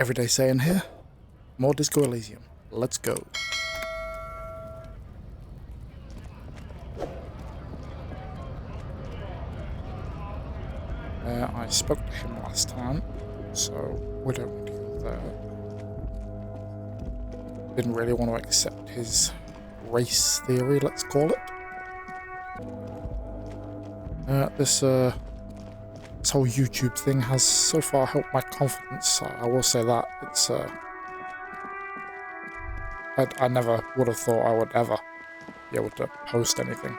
Everyday saying here, more Disco Elysium. Let's go. I spoke to him last time, so we don't need to go there. Didn't really want to accept his race theory, let's call it. This whole YouTube thing has so far helped my confidence. I will say that. It's I never would have thought I would ever be able to post anything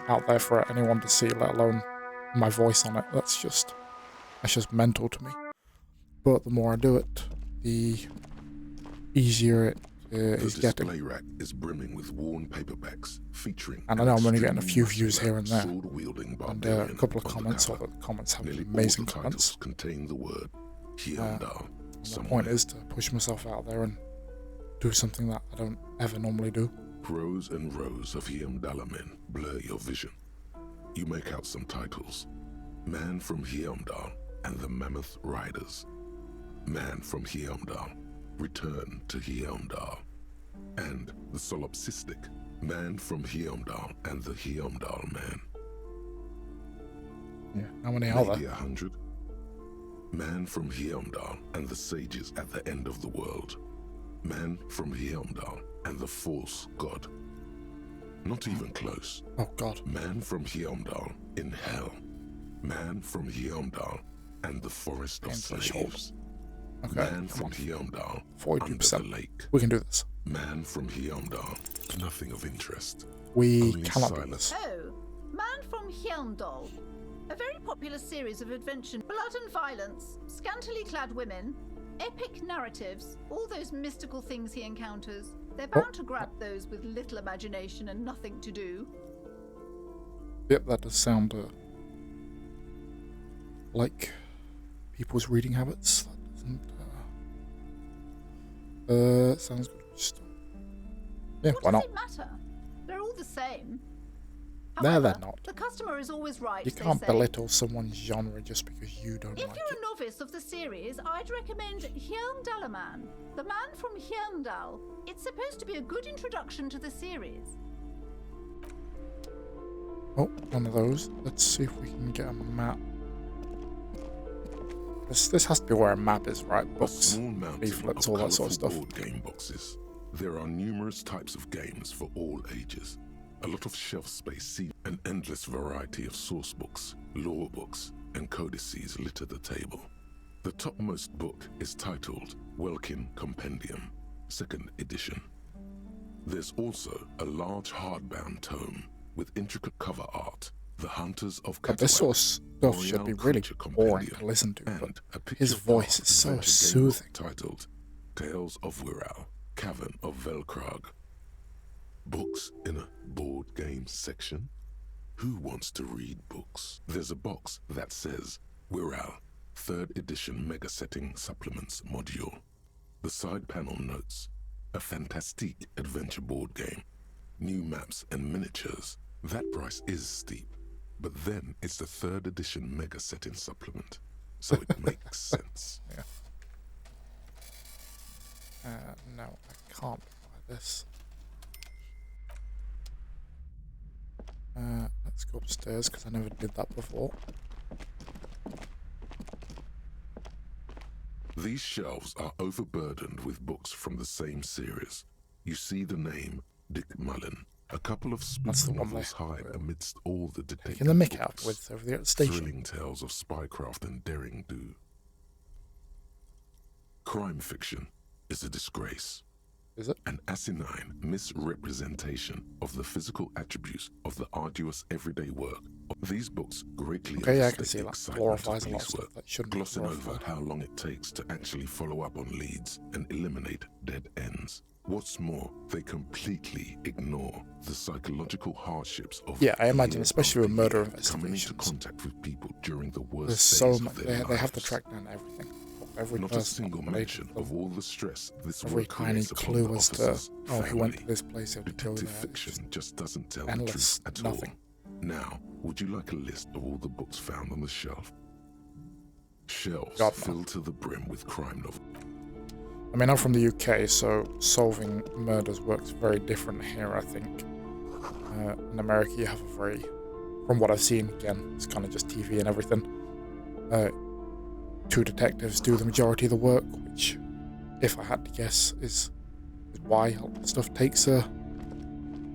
out there for anyone to see, let alone my voice on it. That's just mental to me. But the more I do it, the easier it is getting. The display rack is brimming with worn paperbacks featuring. And I know I'm only getting a few views here and there, and a couple of the comments. All the comments have Nearly amazing all the comments. contain the word Hyundai. The point is to push myself out there and do something that I don't ever normally do. Rows and rows of Hyundai men blur your vision. You make out some titles: Man from Hyundai and the Mammoth Riders, Man from Hyundai, Return to Hyundai, and the solipsistic Man from Hyundai and the Hyundai Man. Yeah, how many are Maybe there? 100. Man from Hyundai and the sages at the end of the world. Man from Hyundai and the false god. Not even close. Oh God. Man from Hyundai in hell. Man from Hyundai and the forest of slaves. Okay, Man from Hyundai under the lake. We can do this. Man from Hyundai, nothing of interest. We Only cannot do silence. this. Oh, Man from Hyundai. A very popular series of adventure, blood and violence, scantily clad women, epic narratives, all those mystical things he encounters. They're bound to grab those with little imagination and nothing to do. Yep, that does sound like people's reading habits. That doesn't. Sounds good. Just, yeah, What why does not? it matter? They're all the same. No, However, they're not. The customer is always right. You they can't say. belittle someone's genre just because you don't If like you're it. a novice of the series, I'd recommend Hyundalaman, the man from Hyundal. It's supposed to be a good introduction to the series. Oh, one of those. Let's see if we can get a map. This has to be where a map is, right? A Books, small mountain leaflets, of all that sort of colourful stuff. board game boxes. There are numerous types of games for all ages. A lot of shelf space, see an endless variety of source books, lore books, and codices litter the table. The topmost book is titled Welkin Compendium, 2nd edition. There's also a large hardbound tome with intricate cover art, The Hunters of But this sort of stuff should be really boring to listen to, but his voice is so soothing. Titled Tales of Wirral, Cavern of Velkrag. Books in a board game section? Who wants to read books? There's a box that says Wirral, 3rd edition Mega Setting Supplements Module. The side panel notes, a fantastique adventure board game. New maps and miniatures. That price is steep, but then it's the 3rd edition Mega Setting Supplement, so it makes sense. Yeah. No, I can't buy this. Let's go upstairs because I never did that before. These shelves are overburdened with books from the same series. You see the name Dick Mullen. A couple of That's the spoof one novels they- hide amidst all the detective Taking the mick out books. with over there at the station. Thrilling tales of spycraft and daring do. Crime fiction is a disgrace. Is it? An asinine misrepresentation of the physical attributes of the arduous everyday work. These books greatly Okay, yeah, I can overstate see the that. excitement Glorifies of a lot of police stuff work, that shouldn't be glossing over glorified. how long it takes to actually follow up on leads and eliminate dead ends. What's more, they completely ignore the psychological hardships of Yeah, I imagine, year especially with after murder year, coming into investigations. contact with people during the worst There's so days much. of their They have to lives. track down everything. Every Not a person. single related mention to them. of all the stress this Every work tiny creates upon clue the as to, officer's oh, he went to family. this place, he had to go Detective there. fiction just doesn't tell the endless, truth at nothing. all. Now, would you like a list of all the books found on the shelf? Shelves God, no. filled to the brim with crime novels. I mean, I'm from the UK, so solving murders works very different here, I think. In America, you have a very, from what I've seen, again, it's kind of just TV and everything. Two detectives do the majority of the work, which, if I had to guess, is why a lot of stuff takes a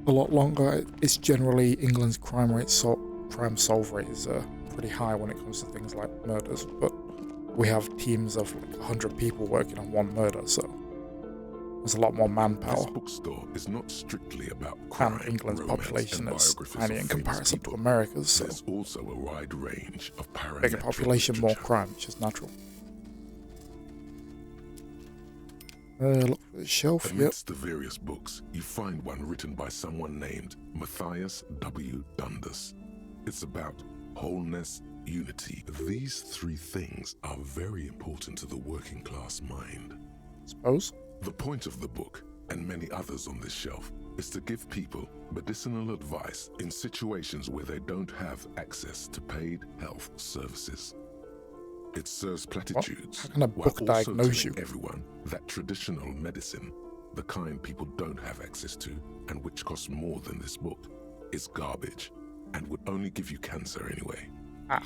lot longer. It's generally England's crime solve rate is pretty high when it comes to things like murders, but we have teams of like 100 people working on one murder, so there's a lot more manpower. This bookstore is not strictly about crime, and England's romance, population and is biographies tiny of in famous comparison to people. America's, so There's also a wide range of parametric bigger population, more literature. crime, which is natural. Look for the shelf, yep. Amidst the various books, you find one written by someone named Matthias W. Dundas. It's about wholeness, unity. These three things are very important to the working class mind. Suppose. The point of the book, and many others on this shelf, is to give people medicinal advice in situations where they don't have access to paid health services. It serves platitudes How can a while book also diagnose telling you? everyone that traditional medicine, the kind people don't have access to and which costs more than this book, is garbage and would only give you cancer anyway,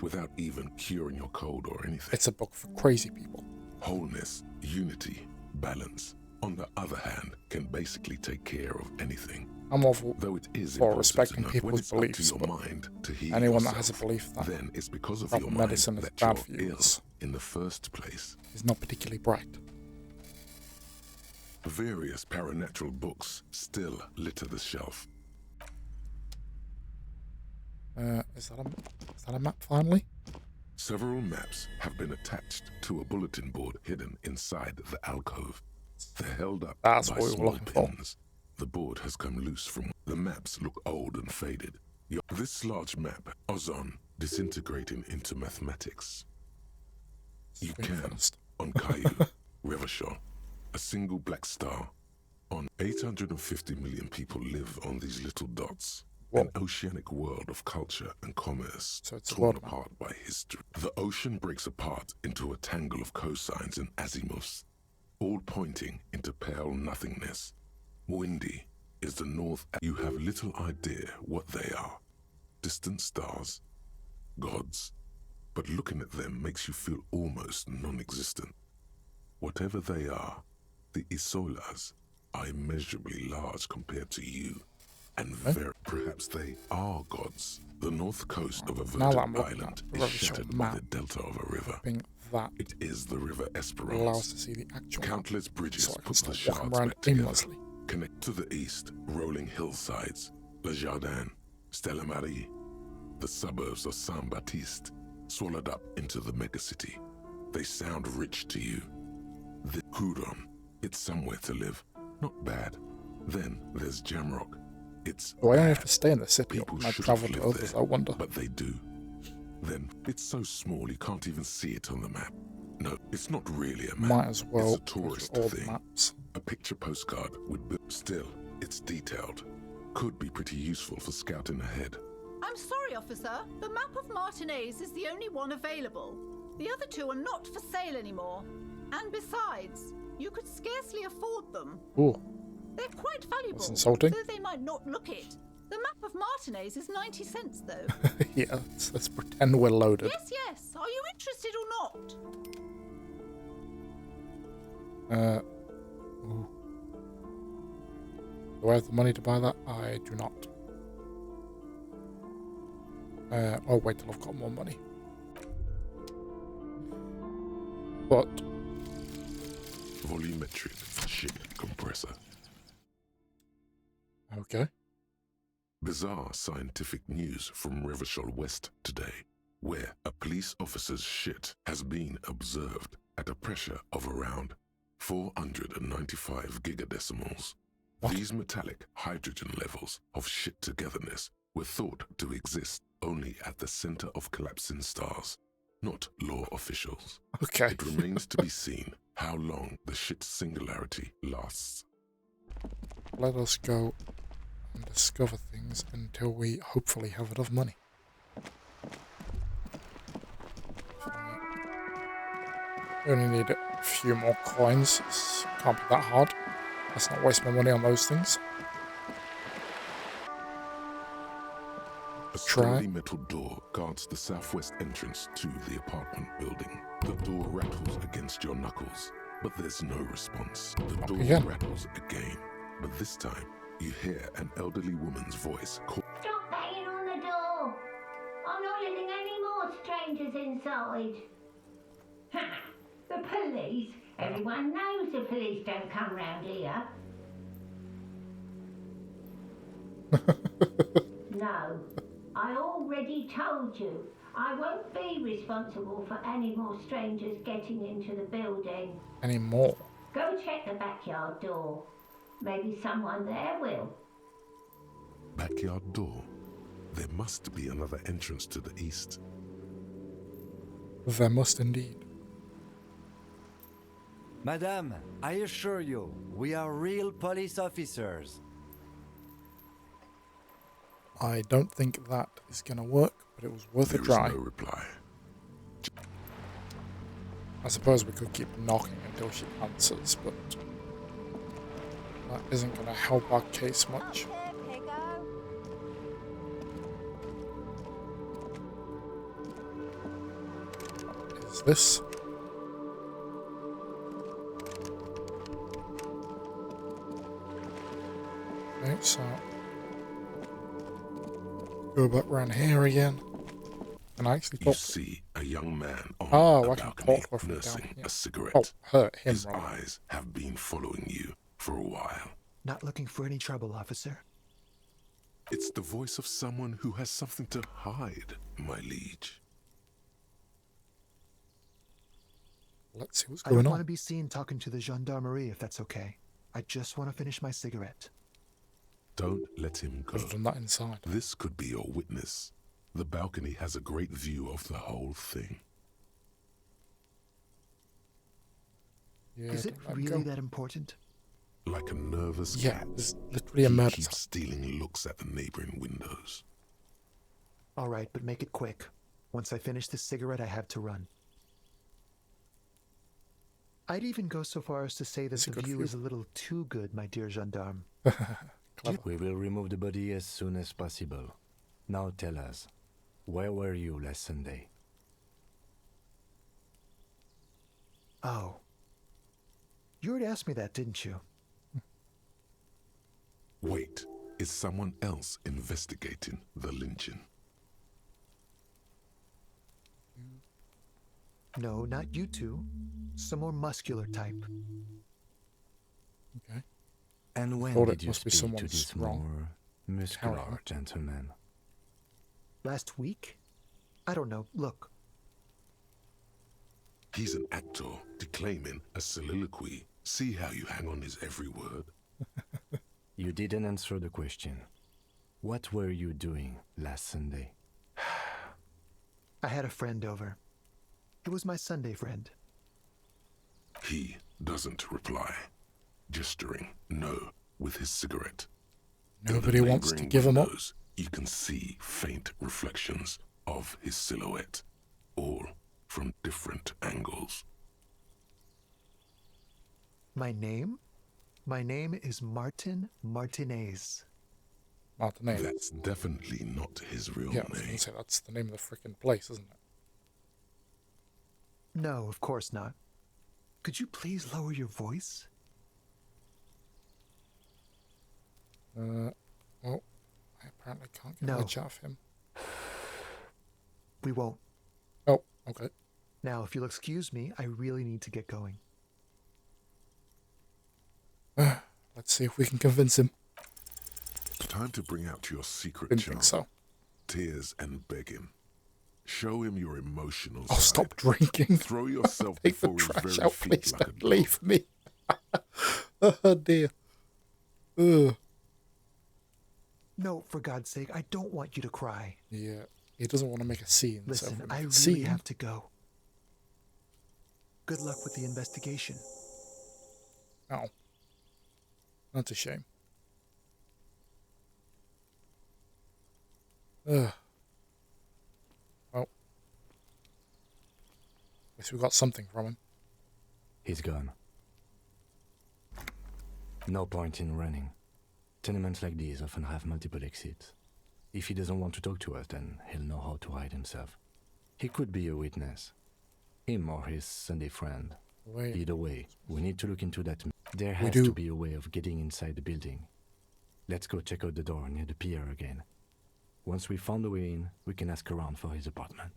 without even curing your cold or anything. It's a book for crazy people. Wholeness, unity, balance, on the other hand, can basically take care of anything. I'm all for Though it is for important respecting to note people's when it's beliefs, up to but your mind to heal anyone that yourself, has a belief that then it's because of proper your mind medicine is that bad you're for you ill in the first place. is not particularly bright. Various paranatural books still litter the shelf. Is that a map finally? Several maps have been attached to a bulletin board hidden inside the alcove. They're held up That's by what we were small looking for. pins. The board has come loose from the maps look old and faded. This large map, Ozon, disintegrating into mathematics. You Being can, finished. on Caillou, Revachol, a single black star. On 850 million people live on these little dots. Whoa. An oceanic world of culture and commerce, So it's a torn world map. apart by history. The ocean breaks apart into a tangle of cosines and azimuths, all pointing into pale nothingness. Windy is the north. You have little idea what they are. Distant stars, gods, but looking at them makes you feel almost non-existent. Whatever they are, the Isolas are immeasurably large compared to you, and perhaps they are gods. The north coast of a Now that verdant I'm looking island at the is Revachol shattered by map, the delta of a river. I think that It is the river allows Esperance. to see the actual map, Countless bridges so I can put the start walking shards around back together. aimlessly. Connect to the east, rolling hillsides, Le Jardin, Stella Marie. The suburbs of Saint-Baptiste, swallowed up into the megacity. They sound rich to you. The Coudon, it's somewhere to live. Not bad. Then there's Jamrock. It's Do I only bad. have to stay in the city, or People can I shouldn't travel to live others? there, I wonder. but they do. Then it's so small you can't even see it on the map. No, it's not really a map. Might as well It's a go tourist through all the thing. maps. A picture postcard would be still, it's detailed. Could be pretty useful for scouting ahead. I'm sorry, officer. The map of Martinez is the only one available. The other two are not for sale anymore. And besides, you could scarcely afford them. Ooh, They're quite valuable, That's insulting. though they might not look it. The map of Martinez is 90 cents, though. yeah, let's pretend we're loaded. Yes, yes. Are you interested or not? Ooh. Do I have the money to buy that? I do not. I'll wait till I've got more money. But Volumetric ship compressor. okay. Bizarre scientific news from Revachol West today, where a police officer's shit has been observed at a pressure of around 495 gigadecimals. What? These metallic hydrogen levels of shit togetherness were thought to exist only at the center of collapsing stars, not law officials. Okay. It remains to be seen how long the shit singularity lasts. Let us go and discover things until we hopefully have enough money. We only need A few more coins. Can't be that hard. Let's not waste my money on those things. A Try. sturdy metal door guards the southwest entrance to the apartment building. The door rattles against your knuckles, but there's no response. The door again. rattles again, but this time you hear an elderly woman's voice call. Stop banging on the door! I'm not letting any more strangers inside. Ha! The police? Everyone knows the police don't come round here. No, I already told you. I won't be responsible for any more strangers getting into the building. Any more? Go check the backyard door. Maybe someone there will. Backyard door. There must be another entrance to the east. There must indeed. Madame, I assure you, we are real police officers. I don't think that is going to work, but it was worth There a is try. no reply. I suppose we could keep knocking until she answers, but that isn't going to help our case much. What is this? Okay, so go back around here again. And I actually You thought, see a young man on oh, a I can balcony talk from down nursing here. a cigarette. Oh, her, him, His rather. eyes have been following you for a while. Not looking for any trouble, officer. It's the voice of someone who has something to hide, my liege. Let's see what's I don't going want to on. be seen talking to the gendarmerie if that's okay. I just want to finish my cigarette. Don't let him go. Could have done that inside. This could be your witness. The balcony has a great view of the whole thing. Yeah, Is it don't let him really go. that important? Like a nervous Yeah, cat, there's literally a he murder keeps stealing looks at the neighboring windows. All right, but make it quick. Once I finish this cigarette, I have to run. I'd even go so far as to say that It's a the good view view. is a little too good, my dear gendarme. Clever. We will remove the body as soon as possible. Now tell us, where were you last Sunday? Oh. You already asked me that, didn't you? Wait, is someone else investigating the lynching? No, not you two. Some more muscular type. Okay. And when Thought it did you must be speak to someone's this wrong. more muscular Carry on. gentleman? Last week? I don't know. Look, He's an actor declaiming a soliloquy. See how you hang on his every word? You didn't answer the question. What were you doing last Sunday? I had a friend over. It was my Sunday friend. He doesn't reply, gesturing no with his cigarette. In the Nobody wants to neighboring give him up. windows, you can see faint reflections of his silhouette, all from different angles. My name? My name is Martin Martinez. Martinez. That's definitely not his real Yeah, I was going name. to say, that's the name of the freaking place, isn't it? No, of course not. Could you please lower your voice? Well, I apparently can't get No. much out of him. We won't. Oh, okay. Now, if you'll excuse me, I really need to get going. Let's see if we can convince him. Time to bring out your secret Didn't charm. think so. Tears and begging. Show him your emotional Oh, side. stop drinking. Throw yourself Take the before his trash very out, feet please. like a Don't dog. leave me. Oh, dear. Ugh. No, for God's sake, I don't want you to cry. Yeah, he doesn't want to make a scene. so Listen, if we I make a really scene, have to go. Good luck with the investigation. Oh, that's a shame. Ugh. Oh. Guess we got something from him. He's gone. No point in running. Tenements like these often have multiple exits. If he doesn't want to talk to us, then he'll know how to hide himself. He could be a witness. Him or his Sunday friend. Wait. Either way, we need to look into that. There We has do. to be a way of getting inside the building. Let's go check out the door near the pier again. Once we found a way in, we can ask around for his apartment.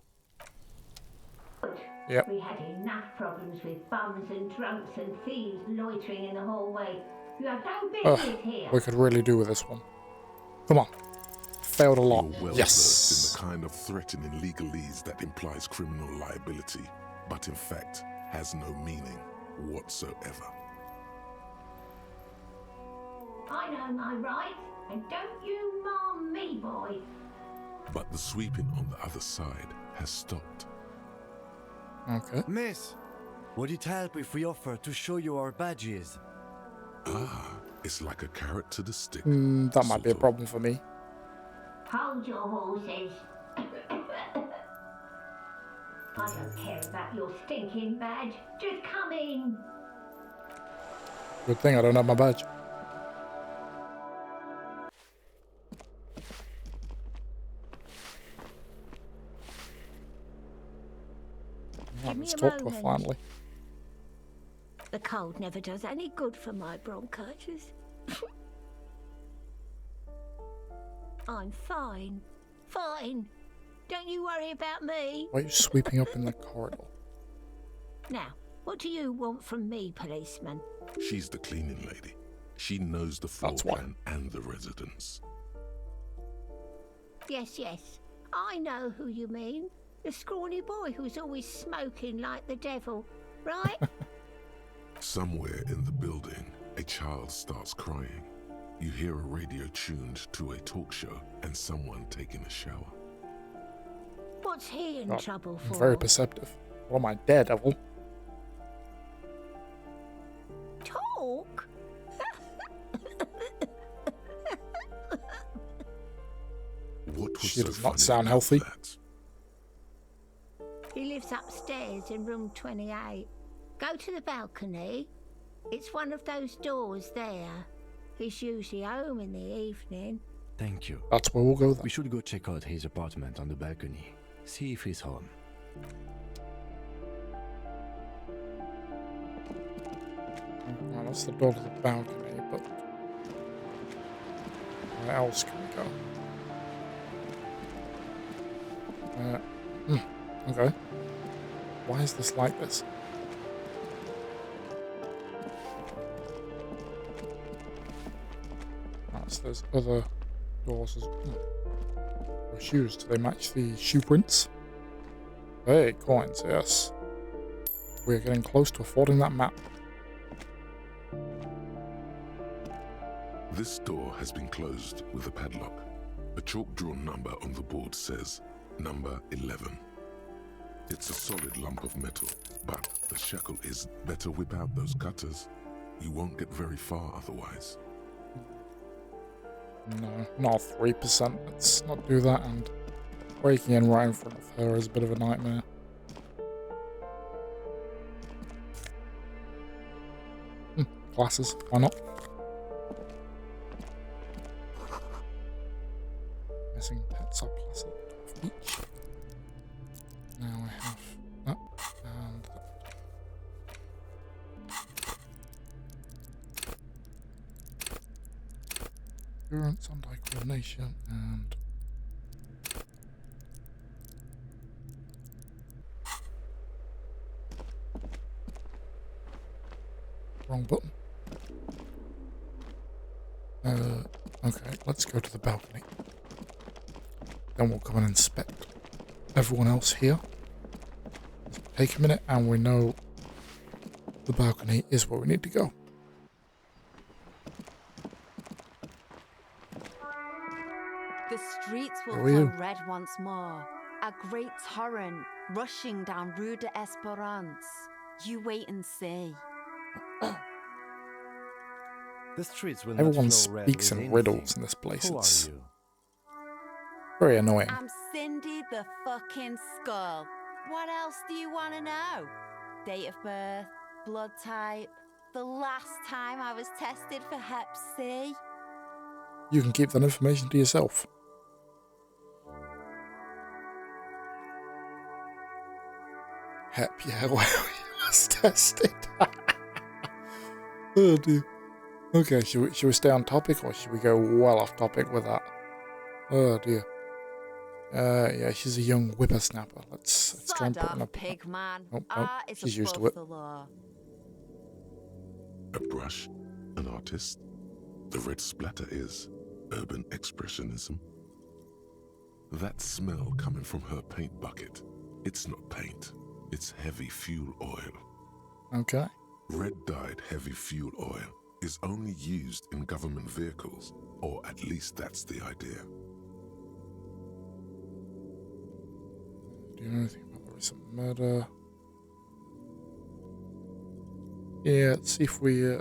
Yep. We had enough problems with bums and drunks and thieves loitering in the hallway. You have no business here. We could really do with this one. Come on. Failed a lot. You're well Yes. versed in the kind of threatening legalese that implies criminal liability, but in fact has no meaning whatsoever. I know my rights, and don't you mom me, boy. But the sweeping on the other side has stopped. Okay. Miss, would it help if we offer to show you our badges? Ah, it's like a carrot to the stick. That might be a sort of. problem for me. Hold your horses. I don't care about your stinking badge. Just come in. Good thing I don't have my badge. Give me Let's a talk to her moment. finally. The cold never does any good for my bronchitis. I'm fine. Fine. Don't you worry about me. Why are you sweeping up in the corridor? Now, what do you want from me, policeman? She's the cleaning lady. She knows the floor That's why. plan and the residents. Yes, yes. I know who you mean. The scrawny boy who's always smoking like the devil, right? Somewhere in the building, a child starts crying. You hear a radio tuned to a talk show and someone taking a shower. What's he in God, trouble I'm for? very perceptive. What am I, Daredevil? Talk? What was She so does not funny sound about healthy. that? He lives upstairs in room 28. Go to the balcony. It's one of those doors there. He's usually home in the evening. Thank you. That's where we'll go then. We should go check out his apartment on the balcony. See if he's home. Well, that's the door to the balcony, but where else can we go? Okay. Why is this like this? So there's other doors as well. Shoes, do they match the shoe prints? Hey, coins, yes. We're getting close to affording that map. This door has been closed with a padlock. A chalk-drawn number on the board says number 11. It's a solid lump of metal, but the shackle is better whip out those cutters. You won't get very far otherwise. No, not 3%. Let's not do that, and breaking in right in front of her is a bit of a nightmare. Glasses, why not? Missing pets are plus of each. Now I have that and that. Endurance, anti-coordination, and wrong button. Okay, let's go to the balcony. Then we'll come and inspect everyone else here. Take a minute, and we know the balcony is where we need to go. The streets will Who are you? flow red once more. A great torrent rushing down Rue de Esperance. You wait and see. The streets will Everyone not flow red speaks with in anything. riddles in this place. Who It's are you? very annoying. I'm Cindy the fucking Skull. What else do you want to know? Date of birth, blood type. The last time I was tested for Hep C. You can keep that information to yourself. Hep, yeah, where we last tested. Oh dear. Okay, should we stay on topic or should we go well off topic with that? Oh dear. Yeah, she's a young whippersnapper. Let's try and put in a pig man. Oh, Is she's used to above it. the law. A brush, an artist. The red splatter is urban expressionism. That smell coming from her paint bucket, it's not paint, it's heavy fuel oil. Okay. Red-dyed heavy fuel oil is only used in government vehicles, or at least that's the idea. Do you know anything about the recent murder? Yeah, let's see if we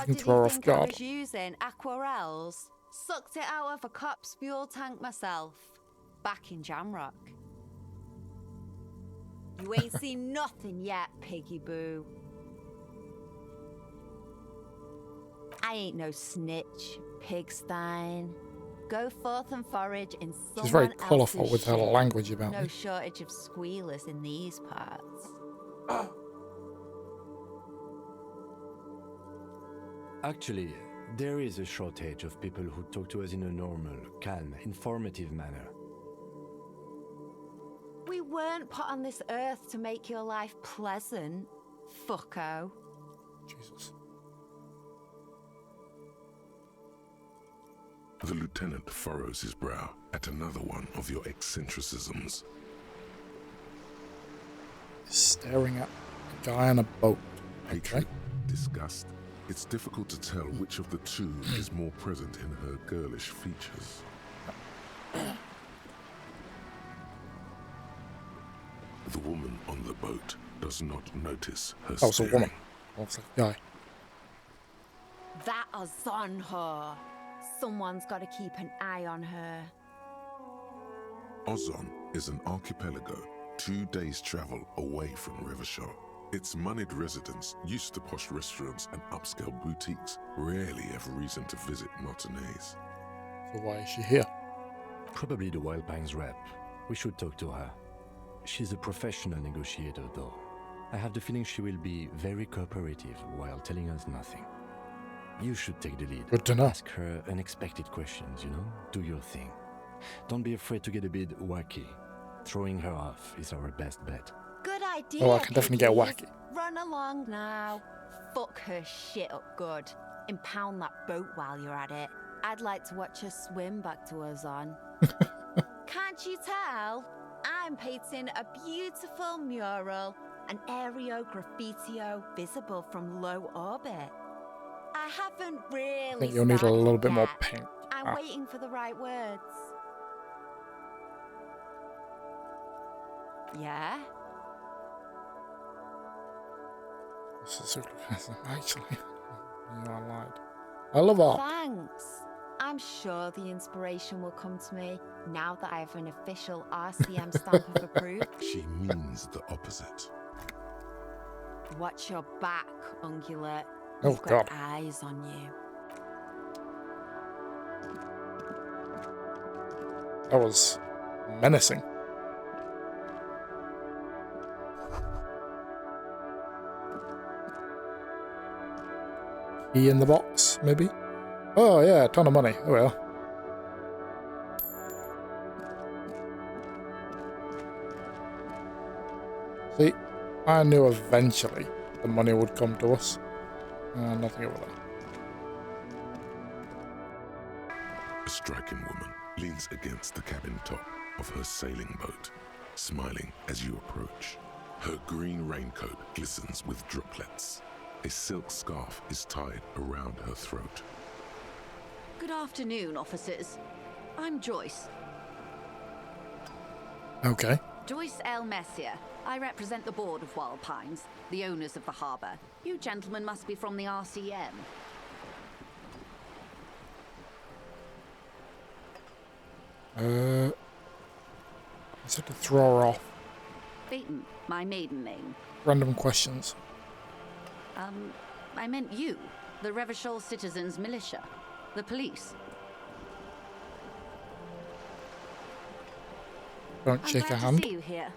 can throw her off guard. I was using aquarels. Sucked it out of a cop's fuel tank myself. Back in Jamrock. You ain't seen nothing yet, piggy boo. I ain't no snitch, pigstein. Go forth and forage in someone She's very else's colourful with her shit. language about No me. shortage of squealers in these parts. Actually, there is a shortage of people who talk to us in a normal, calm, informative manner. We weren't put on this earth to make your life pleasant, fucko. Jesus. The lieutenant furrows his brow at another one of your eccentricisms. Staring at a guy on a boat. Hatred, disgust. It's difficult to tell which of the two is more present in her girlish features. The woman on the boat does not notice her That was a staring. woman. That was a guy. That is on her. Someone's got to keep an eye on her. Ozon is an archipelago 2 days' travel away from Rivershore. Its moneyed residents, used to posh restaurants and upscale boutiques, rarely have reason to visit Martinez. So why is she here? Probably the Wild Pines rep. We should talk to her. She's a professional negotiator, though. I have the feeling she will be very cooperative while telling us nothing. You should take the lead. Good to know. Ask her unexpected questions, you know? Do your thing. Don't be afraid to get a bit wacky. Throwing her off is our best bet. Good idea. Oh, I can definitely get piggies. wacky. Run along now. Fuck her shit up good. Impound that boat while you're at it. I'd like to watch her swim back to Ozon. Can't you tell? I'm painting a beautiful mural, an aereo graffitio visible from low orbit. I haven't really. I think you'll need a started little bit more yet. paint. I'm waiting for the right words. Yeah? This is actually. Yeah, I lied. I love art. Thanks. I'm sure the inspiration will come to me now that I have an official RCM stamp of approval. She means the opposite. Watch your back, ungulate. Oh, We've got God. eyes on you. That was menacing. Key in the box, maybe? Oh yeah, a ton of money. Oh well. See, I knew eventually the money would come to us. Nothing over there. A striking woman leans against the cabin top of her sailing boat, smiling as you approach. Her green raincoat glistens with droplets. A silk scarf is tied around her throat. Good afternoon, officers. I'm Joyce. Okay. Joyce L. Messier. I represent the board of Wild Pines, the owners of the harbour. You gentlemen must be from the RCM. I said to throw her off. Phaeton, my maiden name. Random questions. I meant you, the Revachol Citizens Militia, the police. Don't I'm shake glad her hand. to see you here.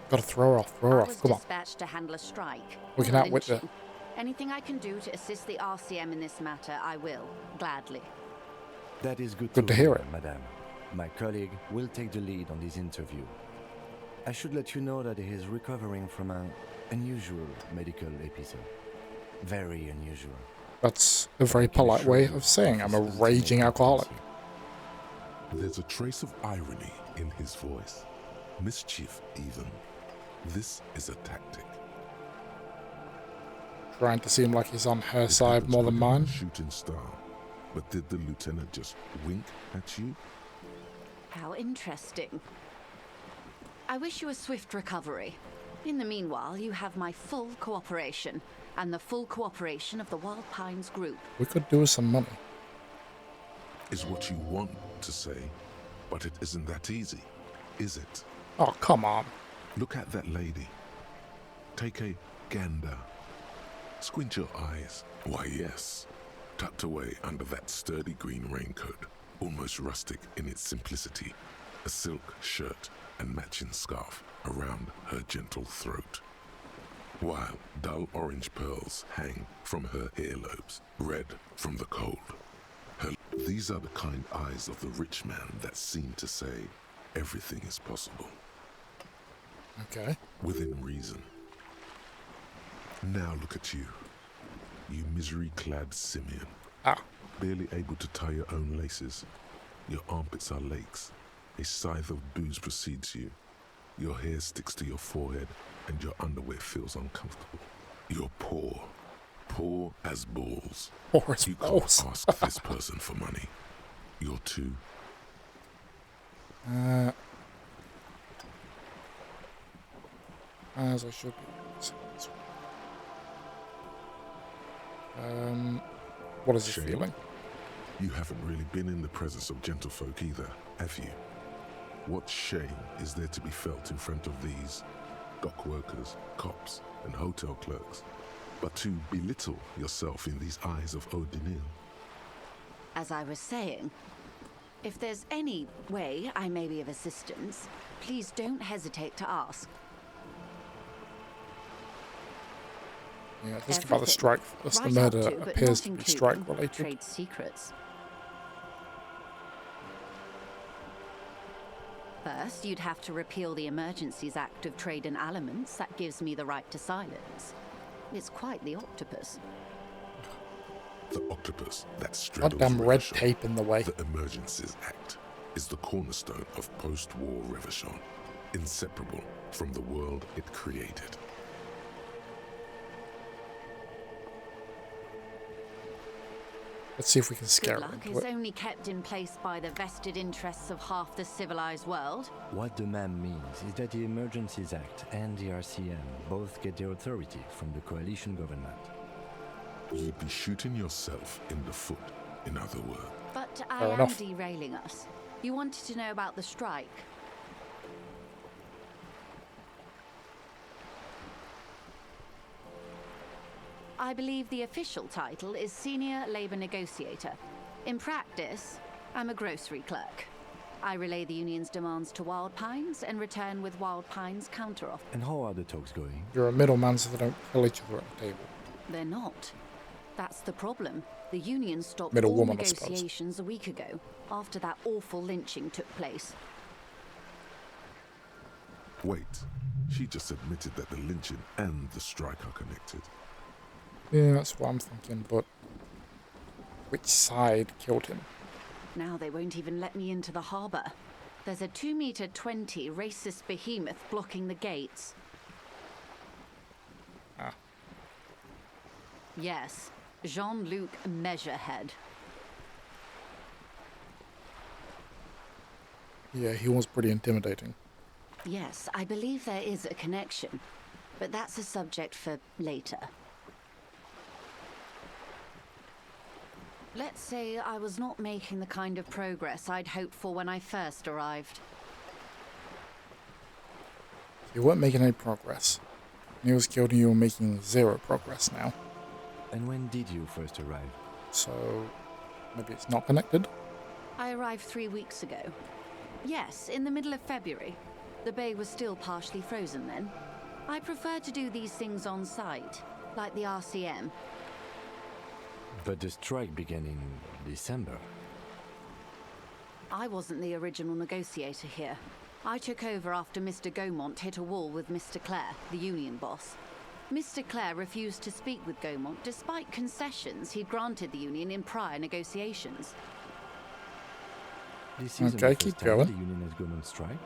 Gotta throw her off, throw her I off. was Come on. dispatched to handle a strike. We can a outwit the- lynching. Anything I can do to assist the RCM in this matter, I will, gladly. That is good Good to hear it. madame. My colleague will take the lead on this interview. I should let you know that he is recovering from an unusual medical episode. Very unusual. That's a very polite way of saying I'm a raging alcoholic. There's a trace of irony in his voice. Mischief, even. This is a tactic. Trying to seem like he's on her It side happens more than quicker mine. a shooting star. But did the lieutenant just wink at you? How interesting. I wish you a swift recovery. In the meanwhile, you have my full cooperation, and the full cooperation of the Wild Pines group. We could do with some money. Is what you want to say, but it isn't that easy, is it? Oh, come on. Look at that lady. Take a gander. Squint your eyes. Why, yes. Tucked away under that sturdy green raincoat, almost rustic in its simplicity, a silk shirt and matching scarf around her gentle throat, while dull orange pearls hang from her earlobes, red from the cold. These are the kind eyes of the rich man that seem to say everything is possible. Okay. Within reason. Now look at you. You misery-clad simian. Ah. Barely able to tie your own laces. Your armpits are lakes. A scythe of booze precedes you. Your hair sticks to your forehead and your underwear feels uncomfortable. You're poor. Poor as balls. Poor as You balls. can't ask this person for money. You're too. As I should be. What is he Shame. feeling? You haven't really been in the presence of gentlefolk either, have you? What shame is there to be felt in front of these dock workers, cops, and hotel clerks, but to belittle yourself in these eyes of Odinil? As I was saying, if there's any way I may be of assistance, please don't hesitate to ask. Yeah, just about the strike. That's the Right murder up to, but appears not to be including strike related. Trade secrets. First, you'd have to repeal the Emergencies Act of Trade in Aliments. That gives me the right to silence. It's quite the octopus. The octopus that straddles Goddamn red Revachol. tape in the way. The Emergencies Act is the cornerstone of post-war Revachol, inseparable from the world it created. Let's see if we can scare Good him luck into is it. only kept in place by the vested interests of half the civilized world. What the ma'am means is that the Emergencies Act and the RCM both get their authority from the coalition government. You'd be shooting yourself in the foot, in other words. But I Fair am enough. derailing us. You wanted to know about the strike. I believe the official title is Senior Labor Negotiator. In practice, I'm a grocery clerk. I relay the union's demands to Wild Pines and return with Wild Pines' counteroffer. And how are the talks going? You're a middleman so they don't kill each other at the table. They're not. That's the problem. The union stopped Middle all woman, I suppose. negotiations a week ago, after that awful lynching took place. Wait, she just admitted that the lynching and the strike are connected. Yeah, that's what I'm thinking, but which side killed him? Now they won't even let me into the harbour. There's a 2-meter 20 racist behemoth blocking the gates. Ah. Yes, Jean-Luc Measurehead. Yeah, he was pretty intimidating. Yes, I believe there is a connection, but that's a subject for later. Let's say I was not making the kind of progress I'd hoped for when I first arrived. You weren't making any progress. News killed you were making zero progress now. And when did you first arrive? So maybe it's not connected? I arrived 3 weeks ago. Yes, in the middle of February. The bay was still partially frozen then. I prefer to do these things on site, like the RCM. But the strike began in December. I wasn't the original negotiator here. I took over after Mr. Gaumont hit a wall with Mr. Clare, the union boss. Mr. Clare refused to speak with Gaumont despite concessions he'd granted the union in prior negotiations. This isn't Okay, the keep first time going. the union has gone on strike.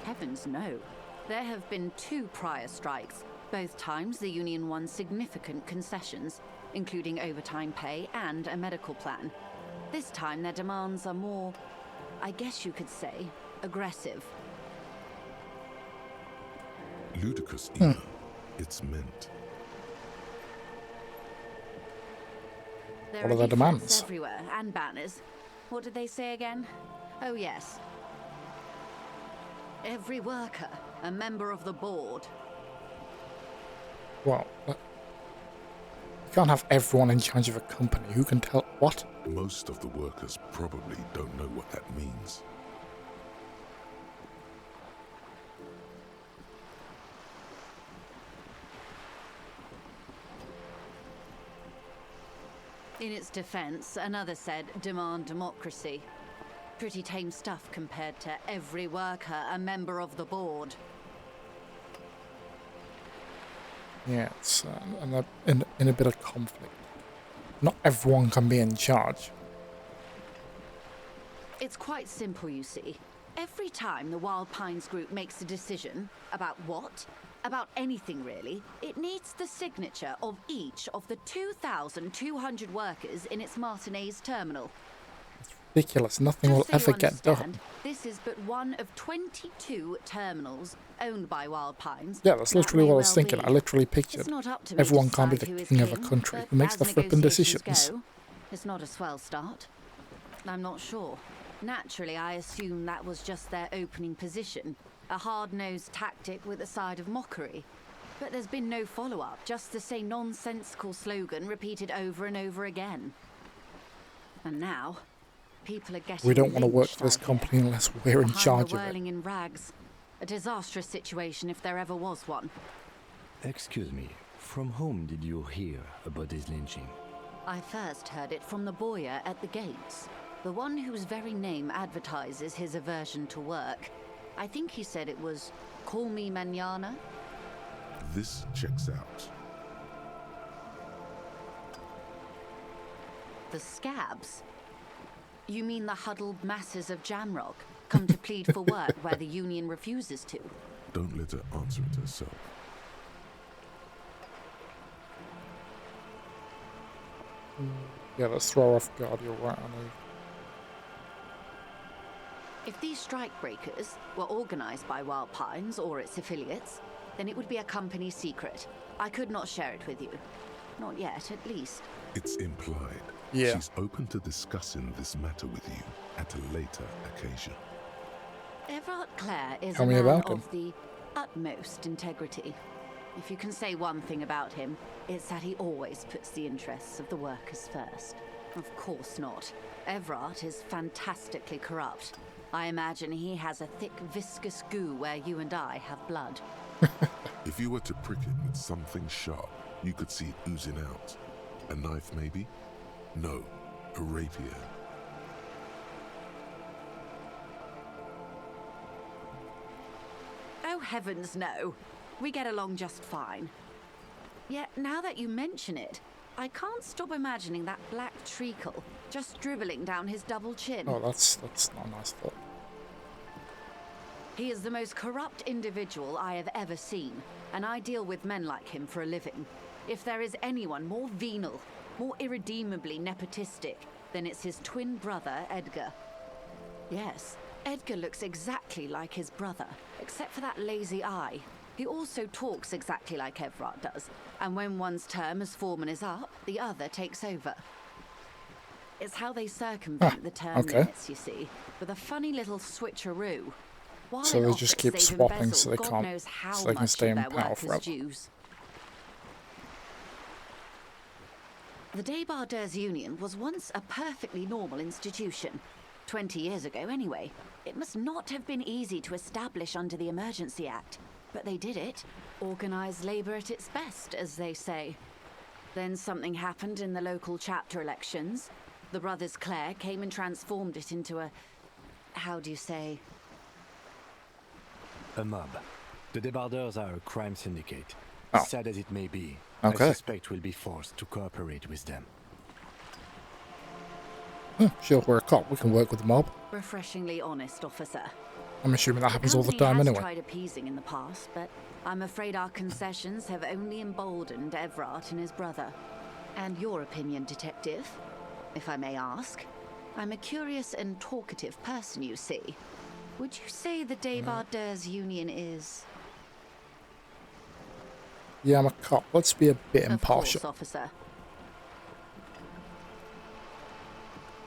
Heavens no. There have been 2 prior strikes. Both times the union won significant concessions, including overtime pay and a medical plan. This time their demands are more, I guess you could say, aggressive. Ludicrous either. It's meant. There What are their leaflets demands? everywhere, and banners. What did they say again? Oh yes. Every worker, a member of the board. Well, you can't have everyone in charge of a company. Who can tell what? Most of the workers probably don't know what that means. In its defense, another said, demand democracy. Pretty tame stuff compared to every worker, a member of the board. Yeah, it's in a bit of conflict. Not everyone can be in charge. It's quite simple, you see. Every time the Wild Pines group makes a decision about what? About anything really, it needs the signature of each of the 2,200 workers in its Martinez terminal. Ridiculous. Nothing will Just so you ever get done. understand, this is but one of 22 terminals owned by Wild Pines. Yeah, that's That literally may what I was well thinking. be. I literally pictured It's not up to me everyone to can't be decide the who is king of a king, country. but Who makes as the flipping negotiations decisions? go, it's not a swell start. I'm not sure. Naturally, I assume that was just their opening position, a hard-nosed tactic with a side of mockery. But there's been no follow-up, just the same nonsensical slogan repeated over and over again. And now, people are getting We don't want to work lynched for this out company here. unless we're in Behind charge the of it. whirling in rags. A disastrous situation if there ever was one. Excuse me, from whom did you hear about this lynching? I first heard it from the boyer at the gates, the one whose very name advertises his aversion to work. I think he said it was, "Call me mañana." This checks out. The scabs? You mean the huddled masses of Jamrock, come to plead for work where the union refuses to? Don't let her answer it herself. Yeah, let's throw her off guard. You're right, I know. If these strikebreakers were organized by Wild Pines or its affiliates, then it would be a company secret. I could not share it with you. Not yet, at least. It's implied. Yeah. She's open to discussing this matter with you at a later occasion. Everard Clare is Tell a me man about of the utmost integrity. If you can say one thing about him, it's that he always puts the interests of the workers first. Of course not. Everard is fantastically corrupt. I imagine he has a thick, viscous goo where you and I have blood. If you were to prick it with something sharp, you could see it oozing out. A knife, maybe? No, a rapier. Oh, heavens no. We get along just fine. Yet, now that you mention it, I can't stop imagining that black treacle just dribbling down his double chin. Oh, that's not a nice thought. He is the most corrupt individual I have ever seen, and I deal with men like him for a living. If there is anyone more venal, more irredeemably nepotistic, then it's his twin brother, Edgar. Yes, Edgar looks exactly like his brother, except for that lazy eye. He also talks exactly like Everard does, and when one's term as foreman is up, the other takes over. It's how they circumvent the term okay. limits, you see, with a funny little switcheroo. While So in they office, just keep they've swapping so embezzled they God can't, knows how so they can much stay of in their power workers' forever. dues. The Débardeurs Union was once a perfectly normal institution. 20 years ago, anyway. It must not have been easy to establish under the Emergency Act, but they did it. Organised labour at its best, as they say. Then something happened in the local chapter elections. The brothers Clare came and transformed it into a... how do you say? A mob. The Débardeurs are a crime syndicate. Oh. Sad as it may be, Okay. I suspect we'll be forced to cooperate with them. Sure, we're a cop. We can work with the mob. Refreshingly honest, officer. I'm assuming that happens all the company time has anyway. tried appeasing in the past, but I'm afraid our concessions have only emboldened Everard and his brother. And your opinion, detective, if I may ask? I'm a curious and talkative person, you see. Would you say the Débardeurs Union is... Yeah, I'm a cop. Let's be a bit Of impartial. course, officer.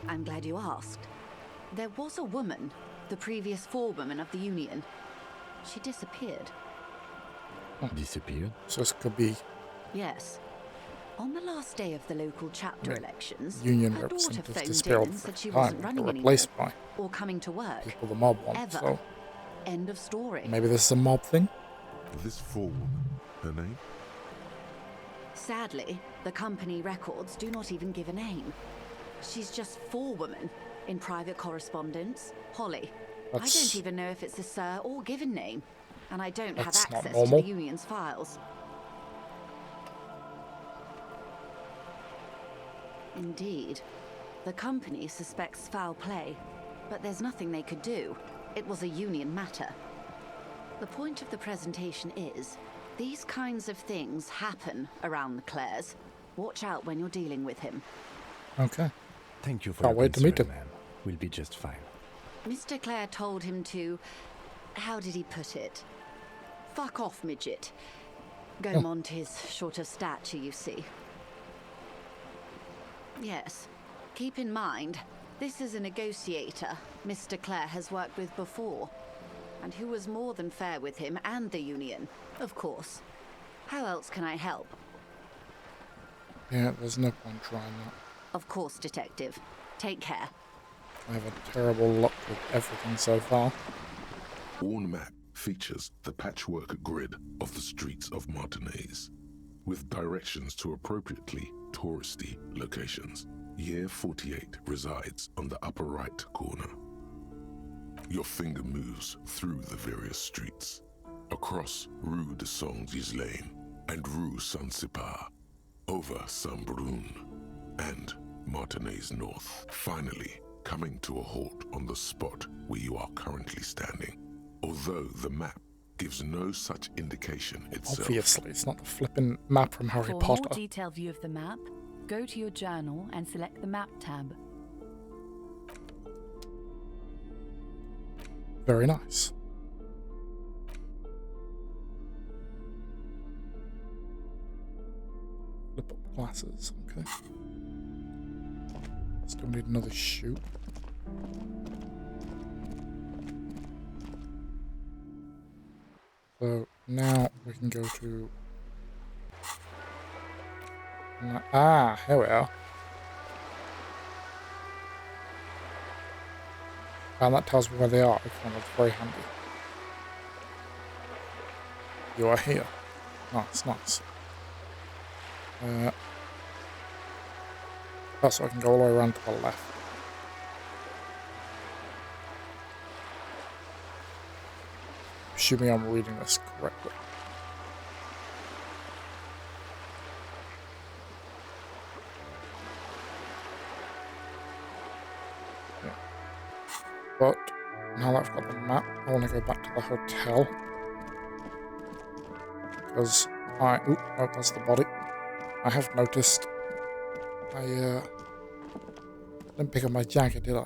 I'm glad you asked. There was a woman, the previous forewoman of the Union. She disappeared. Disappeared? So this could be Yes. On the last day of the local chapter Yeah. elections, union her daughter representatives phoned disappear all in the and said she time. wasn't They're running anymore replaced by or coming to work. people the mob want. Ever. So End of story. maybe this is a mob thing. This forewoman, her name? Sadly, the company records do not even give a name. She's just forewoman in private correspondence. Holly. I That's- don't even know if it's a sir or given name, and I don't have That's not access to normal. the union's files. Indeed. The company suspects foul play, but there's nothing they could do. It was a union matter. The point of the presentation is, these kinds of things happen around the Clares. Watch out when you're dealing with him. Okay. Thank you for Can't your wait to meet concern, him. ma'am. We'll be just fine. Mr. Clare told him to... how did he put it? Fuck off, midget. Gaumont is short of stature, you see. Yes. Keep in mind, this is a negotiator Mr. Clare has worked with before, and who was more than fair with him and the Union, of course. How else can I help? Yeah, there's no point trying that. Of course, detective. Take care. I have a terrible luck with everything so far. Worn map features the patchwork grid of the streets of Martinez, with directions to appropriately touristy locations. Year 48 resides on the upper right corner. Your finger moves through the various streets, across Rue de Saint-Ghislain and Rue Saint-Sipar, over Saint-Brun and Martinez North, finally coming to a halt on the spot where you are currently standing, although the map gives no such indication itself. Obviously, it's not the flipping map from Harry For a Potter. more detailed view of the map, go to your journal and select the Map tab. Very nice. Flip up glasses, okay. Still need another shoe. So now we can go to... Ah, here we are. And that tells me where they are. I found that's very handy. You are here. Nice, nice. So I can go all the way around to the left. Assuming I'm reading this correctly. Yeah. But now that I've got the map, I want to go back to the hotel. Because oh, that's the body. I have noticed I didn't pick up my jacket, did I?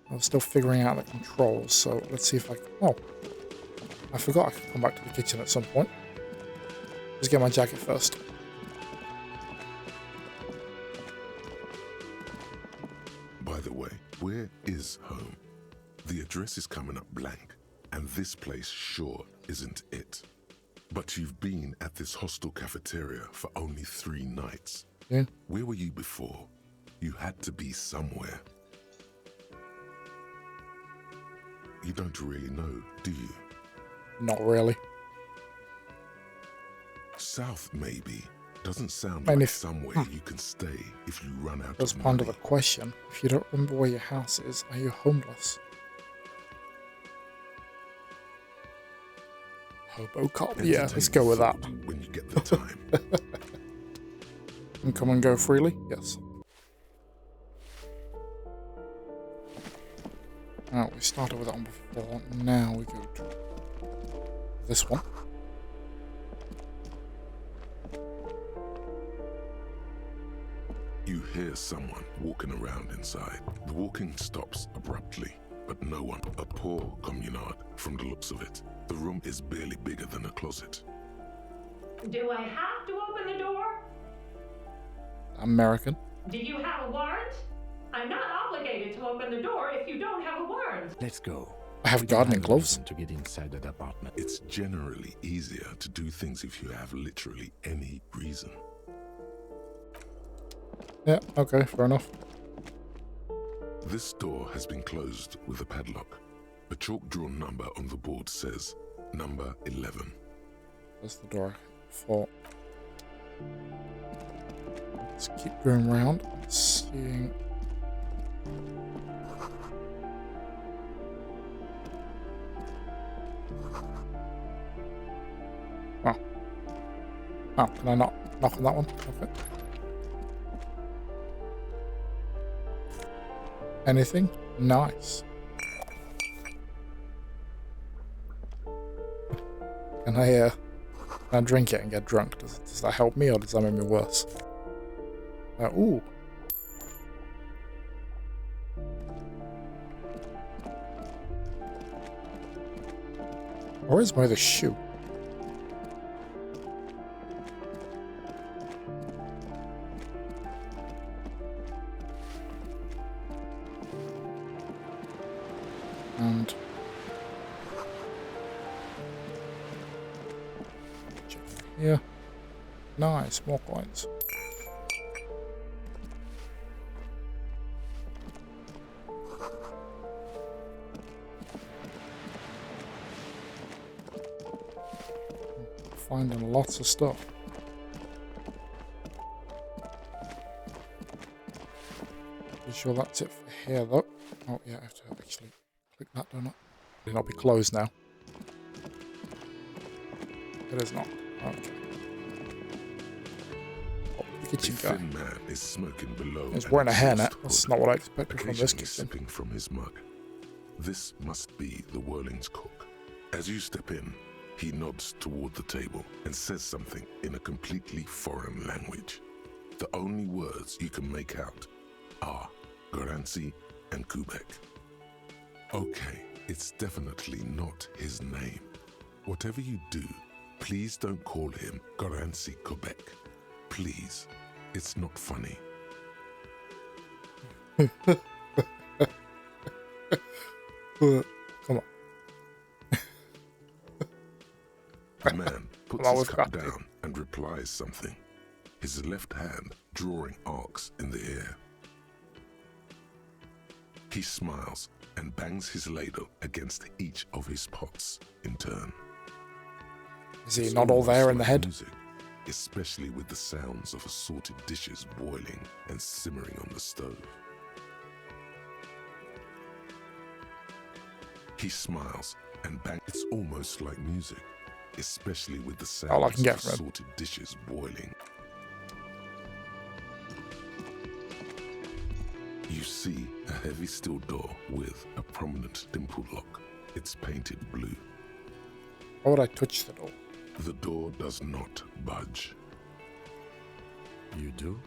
I was still figuring out the controls, so let's see if I can... Oh, I forgot I could come back to the kitchen at some point. Let's get my jacket first. By the way, where is home? The address is coming up blank. and this place sure isn't it. But you've been at this hostel cafeteria for only 3 nights. Yeah. Where were you before? You had to be somewhere. You don't really know, do you? Not really. South, maybe. Doesn't sound And like if- somewhere you can stay if you run out That's of part money. of the question. If you don't remember where your house is, are you homeless? Hobo cop. Yeah, let's Entertain go the with that. thought when you get the time. And come and go freely? Yes. Oh, we started with that one before. Now we go to this one. You hear someone walking around inside. The walking stops abruptly, but no one. A poor communard from the looks of it. The room is barely bigger than a closet. Do I have to open the door? American. Do you have a warrant? I'm not obligated to open the door if you don't have a warrant. Let's go. I have We don't gardening a gloves. reason to get inside that apartment. It's generally easier to do things if you have literally any reason. Yeah, okay, fair enough. This door has been closed with a padlock. A chalk-drawn number on the board says number 11. That's the door for. Let's keep going around and seeing. Oh. Oh, can I not knock on that one? Okay. Anything? Nice. Can I drink it and get drunk? Does that help me or does that make me worse? Ooh. Where is my other shoe? And check here. Nice, more coins. Finding lots of stuff. Pretty sure that's it for here though. Oh yeah, I have to actually click that, don't I? It'll not be closed now. It is not. Okay. Oh, the kitchen A guy. thin man is smoking below. He's an wearing a hairnet. exhaust That's hood, not what I expected from this occasionally kitchen. sipping from his mug. This must be the Whirling's cook. As you step in, he nods toward the table and says something in a completely foreign language. The only words you can make out are Garancy and Quebec. Okay, it's definitely not his name. Whatever you do, please don't call him Garancy Quebec. Please, it's not funny. Come on. The man puts Well, his we've cup got to. down and replies something, his left hand drawing arcs in the air. He smiles and bangs his ladle against each of his pots in turn. Is he It's not all almost there in the like head? music, especially with the sounds of assorted dishes boiling and simmering on the stove. He smiles and bangs. It's almost like music, especially with the sounds All I can get of from him. assorted dishes boiling. You see a heavy steel door with a prominent dimple lock. It's painted blue. Why would I touch the door? The door does not budge. You do?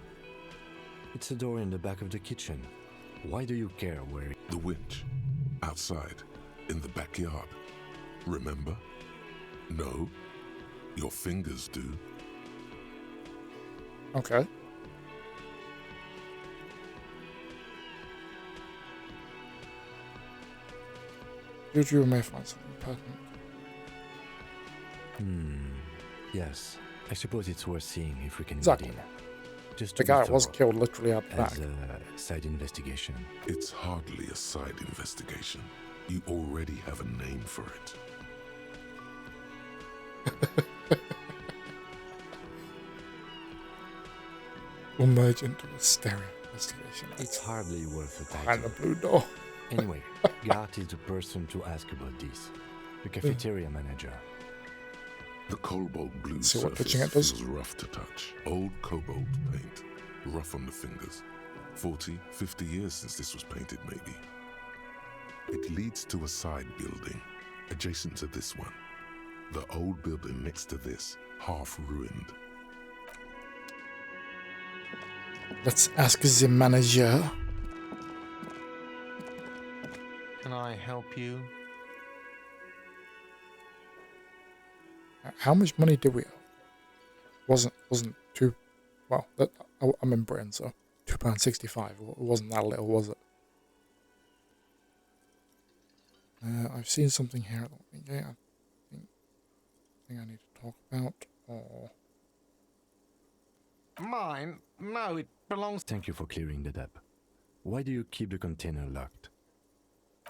It's a door in the back of the kitchen. Why do you care where it... The winch, outside, in the backyard. Remember? No, your fingers do. Okay. You may find something pertinent. Yes. I suppose it's worth seeing if we can Exactly. get in. Just The to guy be was thorough, killed literally at the back. as a side investigation. It's hardly a side investigation. You already have a name for it. We'll merge into a stereo investigation. It's hardly worth a Behind the title. blue door. Anyway, Gart is the person to ask about this. The cafeteria manager. The cobalt blue See what surface pitching it does? feels rough to touch. Old cobalt paint, rough on the fingers. 40, 50 years since this was painted, maybe. It leads to a side building, adjacent to this one. The old building next to this, half ruined. Let's ask the manager. Can I help you? How much money did we owe? Wasn't too well. I'm in Britain, so £2.65. It wasn't that little, was it? I've seen something here. I think I need to talk about. Or Mine? No, it belongs. Thank you for clearing that up. Why do you keep the container locked?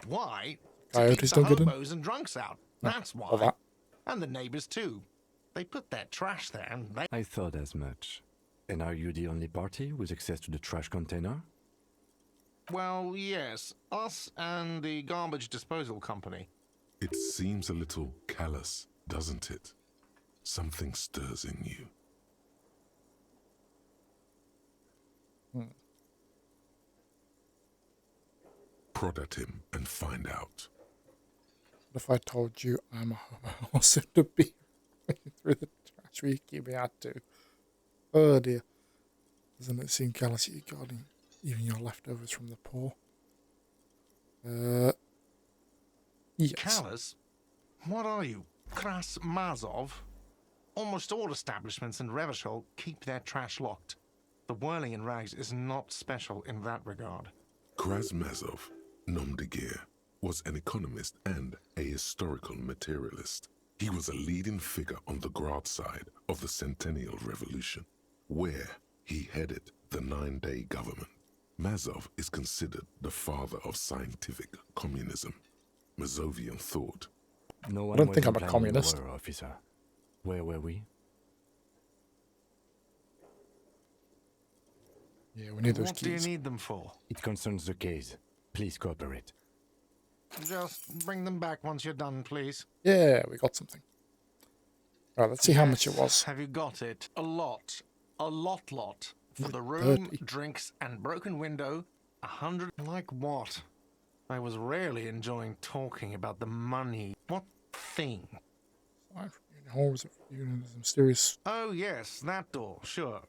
Why? To Coyotes keep the don't get in? hobos and drunks out. That's why. all that. And the neighbors too. They put their trash there and they... I thought as much. And are you the only party with access to the trash container? Well, yes. Us and the garbage disposal company. It seems a little callous, doesn't it? Something stirs in you. Prod at him and find out. What if I told you I'm a hobo also to be through the trash we keep me out to? Oh dear. Doesn't it seem callous that you're guarding even your leftovers from the poor? Yes. Callous? What are you? Kras Mazov? Almost all establishments in Revachol keep their trash locked. The whirling in rags is not special in that regard. Krasmazov, nom de guerre, was an economist and a historical materialist. He was a leading figure on the Grad side of the Centennial Revolution, where he headed the 9-day government. Mazov is considered the father of scientific communism, Mazovian thought. No one don't was think I'm a implanting communist. the war, officer. Where were we? Yeah, we need those What do you keys. need them for? It concerns the case. Please cooperate. Just bring them back once you're done, please. Yeah, we got something. Right, let's see how much it Yes, was. Have you got it? A lot. A lot. For the room, 30. drinks, and broken window, 100. Like what? I was rarely enjoying talking about the money. What thing? Horrors of unionism, mysterious. Oh, yes, that door, sure.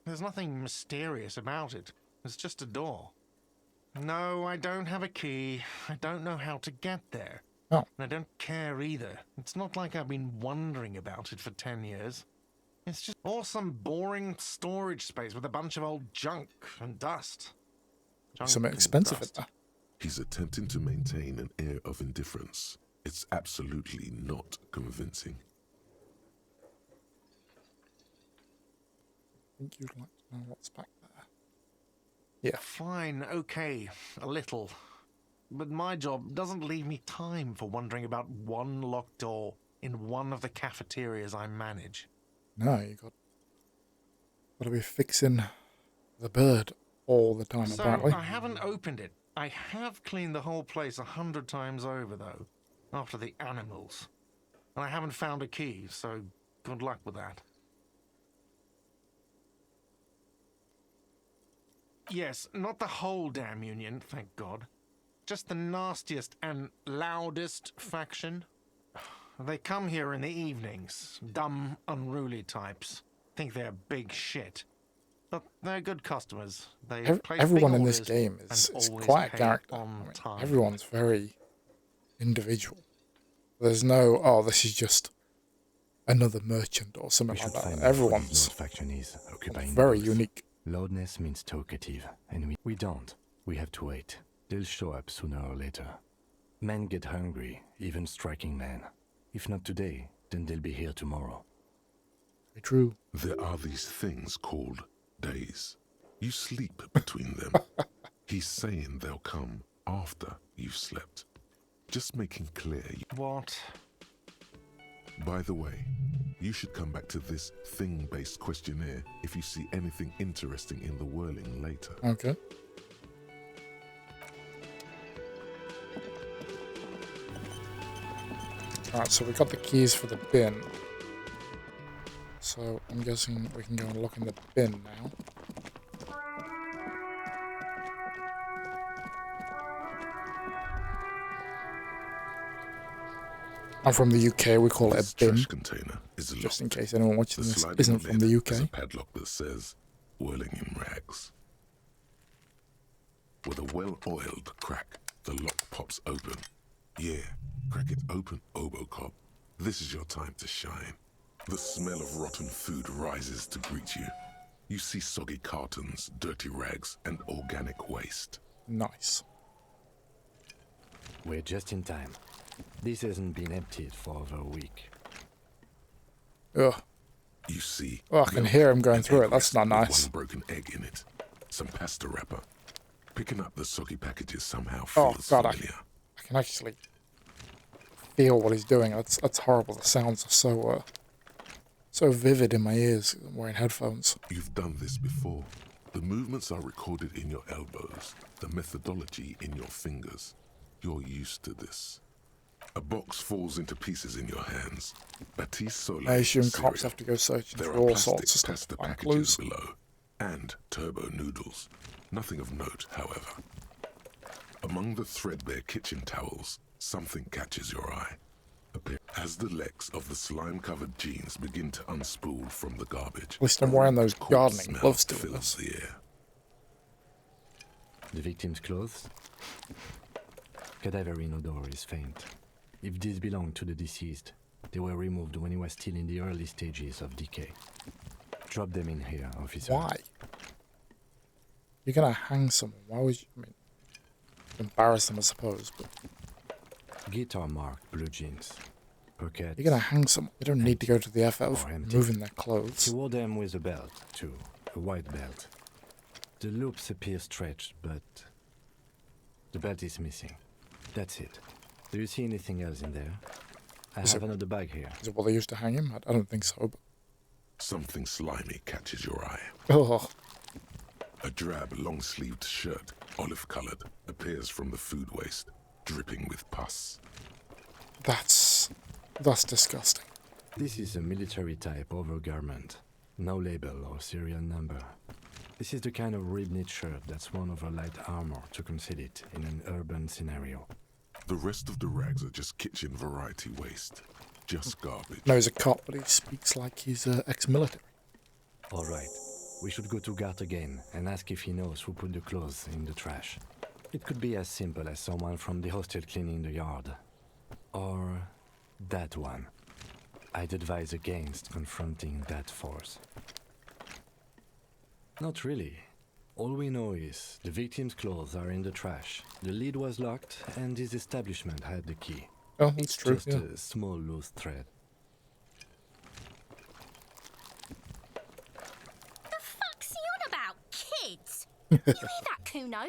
There's nothing mysterious about it. It's just a door. No, I don't have a key. I don't know how to get there. Oh. And I don't care either. It's not like I've been wondering about it for 10 years. It's just or some boring storage space with a bunch of old junk and dust. Junk Something and expensive dust. at that. He's attempting to maintain an air of indifference. It's absolutely not convincing. I think you'd like to know what's back there. Yeah. Fine, okay, a little. But my job doesn't leave me time for wondering about one locked door in one of the cafeterias I manage. No, you got to be fixing the bird all the time, So apparently. I haven't opened it. I have cleaned the whole place 100 times over, though, after the animals. And I haven't found a key, so good luck with that. Yes, not the whole damn union, thank God. Just the nastiest and loudest faction. They come here in the evenings, dumb, unruly types. Think they're big shit. But they're good customers. They place Everyone big in this orders game and is always quite a pay character. on time. Everyone's very individual. There's no, oh, this is just another merchant or something We like should that. find out what his Everyone's Lord faction is occupying very both. unique. Loudness means talkative, and we don't. We have to wait. They'll show up sooner or later. Men get hungry, even striking men. If not today, then they'll be here tomorrow. Very true. There are these things called days. You sleep between them. He's saying they'll come after you've slept. Just making clear. What? By the way, you should come back to this thing-based questionnaire if you see anything interesting in the whirling later. Okay. Alright, so we got the keys for the bin. So I'm guessing we can go and look in the bin now. I'm from the UK, we call it a bin. Trash container is Just in locked. case anyone watching this sliding isn't from lid the has a UK. padlock that says "Whirling in Rags." With a well-oiled crack, the lock pops open. Yeah, crack it open, Obocop. This is your time to shine. The smell of rotten food rises to greet you. You see soggy cartons, dirty rags, and organic waste. Nice. We're just in time. This hasn't been emptied for over a week. Ugh. You see... Oh, I can milk hear him going and through egg it. That's not rest with nice. One broken egg in it. Some pasta wrapper. Picking up the soggy packages somehow Oh feels god, I familiar. can actually feel what he's doing. That's horrible. The sounds are so vivid in my ears. I'm wearing headphones. You've done this before. The movements are recorded in your elbows, the methodology in your fingers. You're used to this. A box falls into pieces in your hands. Batiste Soleil I assume cereal. cops have to go searching There for are all plastic sorts of stuff pasta to find packages clues. below, and turbo noodles. Nothing of note, however. Among the threadbare kitchen towels, something catches your eye. As the legs of the slime-covered jeans begin to unspool from the garbage, At least I'm wearing those cool gardening smell gloves doing fills this. the air. The victim's clothes? Cadaver in odor is faint. If these belong to the deceased, they were removed when he was still in the early stages of decay. Drop them in here, officer. Why? You're gonna hang someone. Why would you? I mean, embarrass them, I suppose. But Guitar marked blue jeans. Pockets. you're gonna hang someone. You don't need to go to the effort of Or empty. removing their He clothes. wore them with a belt, too. A white belt. The loops appear stretched, but the belt is missing. That's it. Do you see anything else in there? I Is have it- another bag here. Is it what they used to hang him? I don't think so. But Something slimy catches your eye. oh, A drab, long-sleeved shirt, olive-colored, appears from the food waste, dripping with pus. that's disgusting. This is a military type overgarment. No label or serial number. This is the kind of rib-knit shirt that's worn over light armor to conceal it in an urban scenario. The rest of the rags are just kitchen variety waste. Just garbage. No, he's a cop, but he speaks like he's ex-military. All right. We should go to Gart again and ask if he knows who put the clothes in the trash. It could be as simple as someone from the hostel cleaning the yard. Or that one. I'd advise against confronting that force. Not really. All we know is the victim's clothes are in the trash. The lid was locked and his establishment had the key. Oh, that's It's true. just Yeah. a small loose thread. Fuck's he on about? Kids? You hear that, Kuno?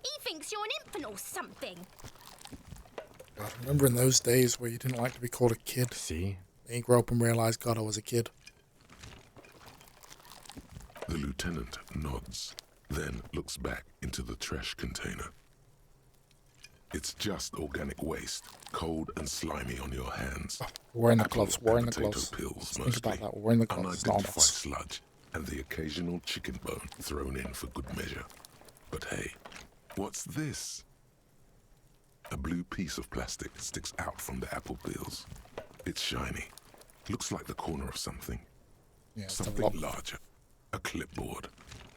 He thinks you're an infant or something. God, remember in those days where you didn't like to be called a kid? See? Then you grow up and realize, God, I was a kid. The lieutenant nods, then looks back into the trash container. It's just organic waste, cold and slimy on your hands. Wearing the Apple gloves, and wearing the potato gloves. Pills, Let's think mostly. about that, wearing the gloves. It's not Unidentified us. sludge, and the occasional chicken bone thrown in for good measure. But hey, what's this? A blue piece of plastic sticks out from the apple peels. It's shiny. Looks like the corner of something. Yeah, it's a Something lot. larger. A clipboard.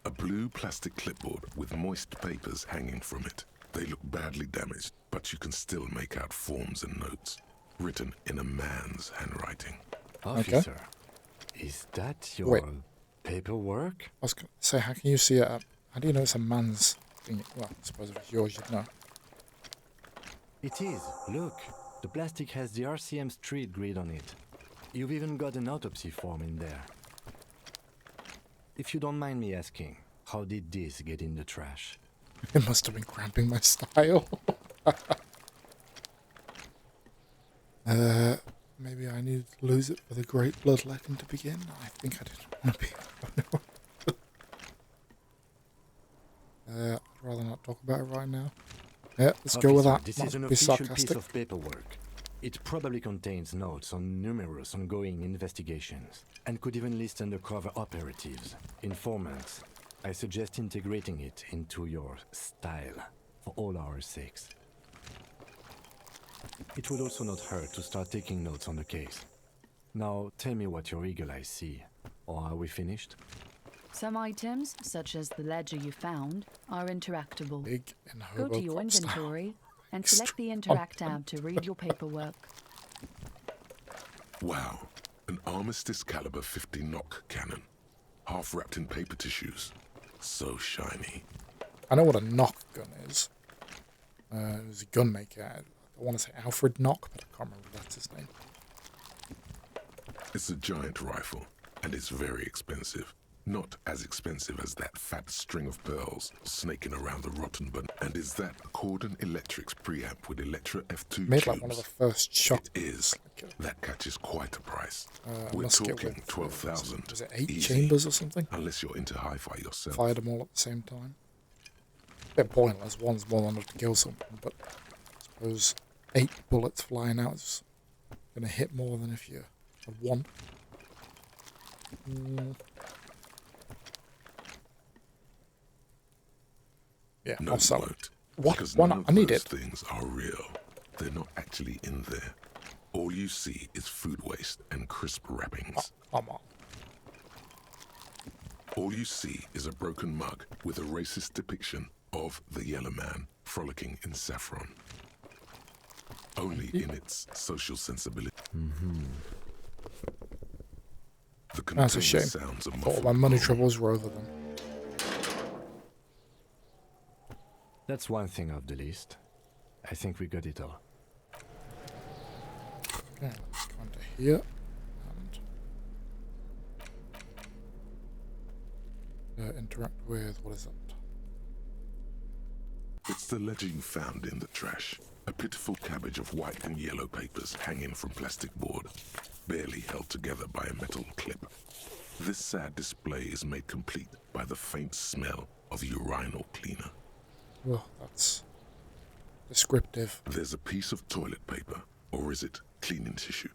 A blue plastic clipboard with moist papers hanging from it. They look badly damaged, but you can still make out forms and notes, written in a man's handwriting. Officer, is that your Wait. paperwork? I was going to say, how can you see it? How do you know it's a man's thing? Well, I suppose if it's yours, you'd know. It is. Look, the plastic has the RCM street grid on it. You've even got an autopsy form in there. If you don't mind me asking, how did this get in the trash? It must have been cramping my style. Maybe I needed to lose it for the great bloodletting to begin. I think I didn't want to be. I'd rather not talk about it right now. Yeah, let's go with that. This Not is an be official sarcastic. piece of paperwork. It probably contains notes on numerous ongoing investigations, and could even list undercover operatives, informants. I suggest integrating it into your style, for all our sakes. It would also not hurt to start taking notes on the case. Now, tell me what your eagle eyes see. Or are we finished? Some items, such as the ledger you found, are interactable. Big and Go to your Robocop style. inventory and select the Interact tab to read your paperwork. Wow, an Armistice caliber 50 knock cannon, half wrapped in paper tissues. So shiny. I know what a knock gun is. It was a gun maker. I want to say Alfred Knock, but I can't remember if that's his name. It's a giant rifle, and it's very expensive. Not as expensive as that fat string of pearls snaking around the rotten bun. And is that Cordon Electric's preamp with Electra F2 Made tubes? like one of the first shot. It is. Like That catches quite a price. a We're musket talking with, 12,000. Was it 8 easy, chambers or something? Unless you're into hi-fi yourself. Fired them all at the same time. Bit pointless. One's more than enough to kill something, but I suppose 8 bullets flying out is going to hit more than if you had 1. Yeah, No, I'll you sell it. won't. What? Because Why none not? of I need those it. things are real. They're not actually in there. All you see is food waste and crisp wrappings. Come on. All you see is a broken mug with a racist depiction of the Yellow Man frolicking in saffron. Only in its social sensibility. The That's a container shame. sounds a I thought muffled my money moan. troubles were over then. That's one thing off the list. I think we got it all. Okay, let's go into here. And interact with, what is it? It's the ledger you found in the trash. A pitiful cabbage of white and yellow papers hanging from plastic board, barely held together by a metal clip. This sad display is made complete by the faint smell of urinal cleaner. Well, that's descriptive. There's a piece of toilet paper, or is it cleaning tissue?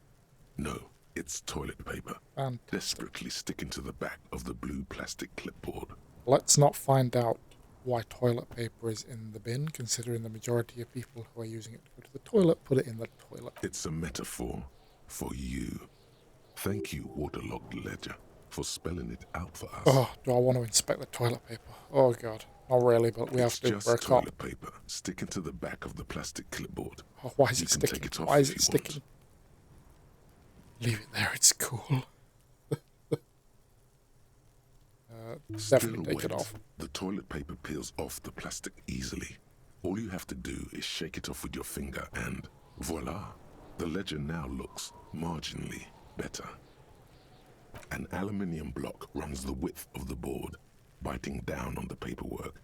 No, it's toilet paper, Fantastic. desperately sticking to the back of the blue plastic clipboard. Let's not find out why toilet paper is in the bin, considering the majority of people who are using it to go to the toilet put it in the toilet. It's a metaphor for you. Thank you, waterlogged ledger, for spelling it out for us. Oh, do I want to inspect the toilet paper? Oh god, not really, but we have It's to. just We're a cop. toilet paper sticking to the back of the plastic clipboard. Oh, why is You it can sticking? take it off Why is if it you sticking? Leave it there. It's cool. Definitely Still take it wet, off. The toilet paper peels off the plastic easily. All you have to do is shake it off with your finger and voila, the ledger now looks marginally better. An aluminium block runs the width of the board, biting down on the paperwork.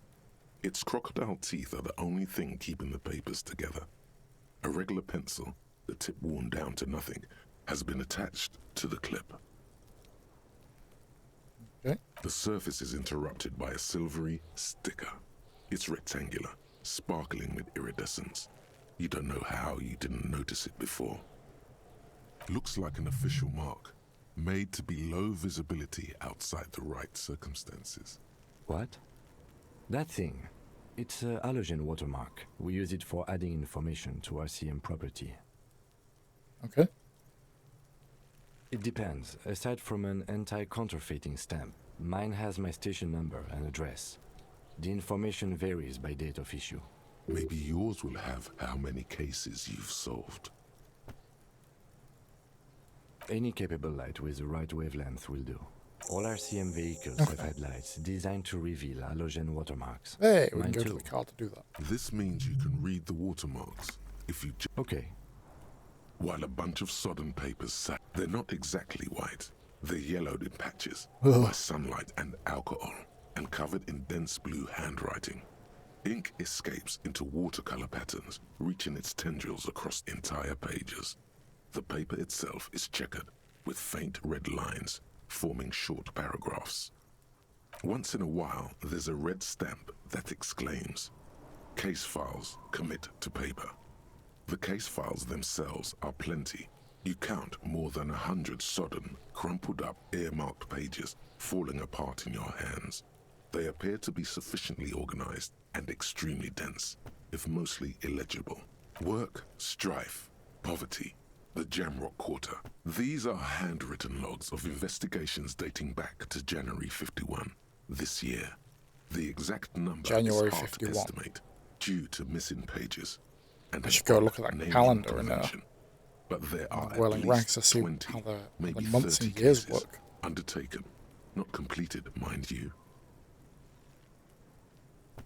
Its crocodile teeth are the only thing keeping the papers together. A regular pencil, the tip worn down to nothing, has been attached to the clip. Okay. The surface is interrupted by a silvery sticker. It's rectangular, sparkling with iridescence. You don't know how you didn't notice it before. Looks like an official mark, made to be low visibility outside the right circumstances. What? That thing. It's a halogen watermark. We use it for adding information to RCM property. Okay. It depends. Aside from an anti-counterfeiting stamp, mine has my station number and address. The information varies by date of issue. Maybe yours will have how many cases you've solved. Any capable light with the right wavelength will do. All RCM vehicles Okay. have headlights designed to reveal halogen watermarks. Hey, we Mine can go to too. the car to do that. This means you can read the watermarks if you... Okay. While a bunch of sodden papers sat, they're not exactly white. They're yellowed in patches by sunlight and alcohol, and covered in dense blue handwriting. Ink escapes into watercolor patterns, reaching its tendrils across entire pages. The paper itself is checkered, with faint red lines, forming short paragraphs. Once in a while, there's a red stamp that exclaims, "Case files commit to paper." The case files themselves are plenty. You count more than 100 sodden, crumpled up, earmarked pages falling apart in your hands. They appear to be sufficiently organized and extremely dense, if mostly illegible. Work, strife, poverty, the Jamrock Quarter. These are handwritten logs of investigations dating back to January 51, this year. The exact number January is hard 51. to estimate, due to missing pages. And I should go look at that naming calendar in convention. But there are Whirling at Ranks least to see 20, how the maybe months 30 and years cases work. undertaken, not completed, mind you.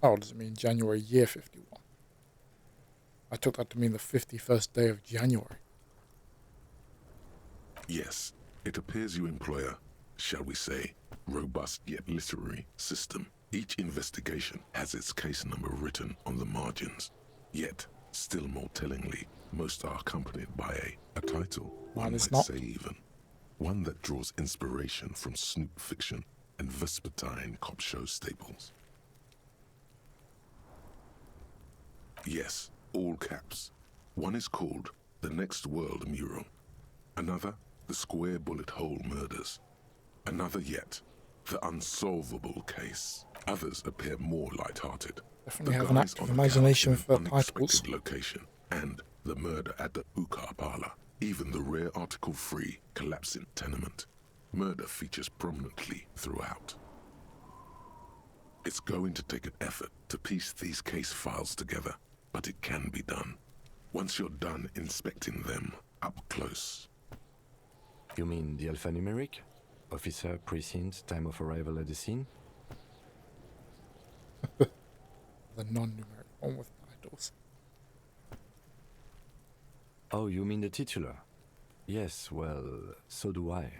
Oh, does it mean January year 51? I took that to mean the 51st day of January. Yes, it appears you employ a, shall we say, robust yet literary system. Each investigation has its case number written on the margins. Yet, still more tellingly, most are accompanied by a title, one it's might not. say even. One that draws inspiration from snoop fiction and vespertine cop show staples. Yes, all caps. One is called The Next World Mural. Another, The Square Bullet Hole Murders. Another yet, The Unsolvable Case. Others appear more light-hearted. Definitely The have an guys active on account imagination in for an titles. unexpected location, and The Murder at the Hookah Parlor. Even the rare article-free collapsing tenement. Murder features prominently throughout. It's going to take an effort to piece these case files together, but it can be done. Once you're done inspecting them up close. You mean the alphanumeric? Officer, precinct, time of arrival at the scene? The non-numeric one with titles. Oh, you mean the titular? Yes, well, so do I.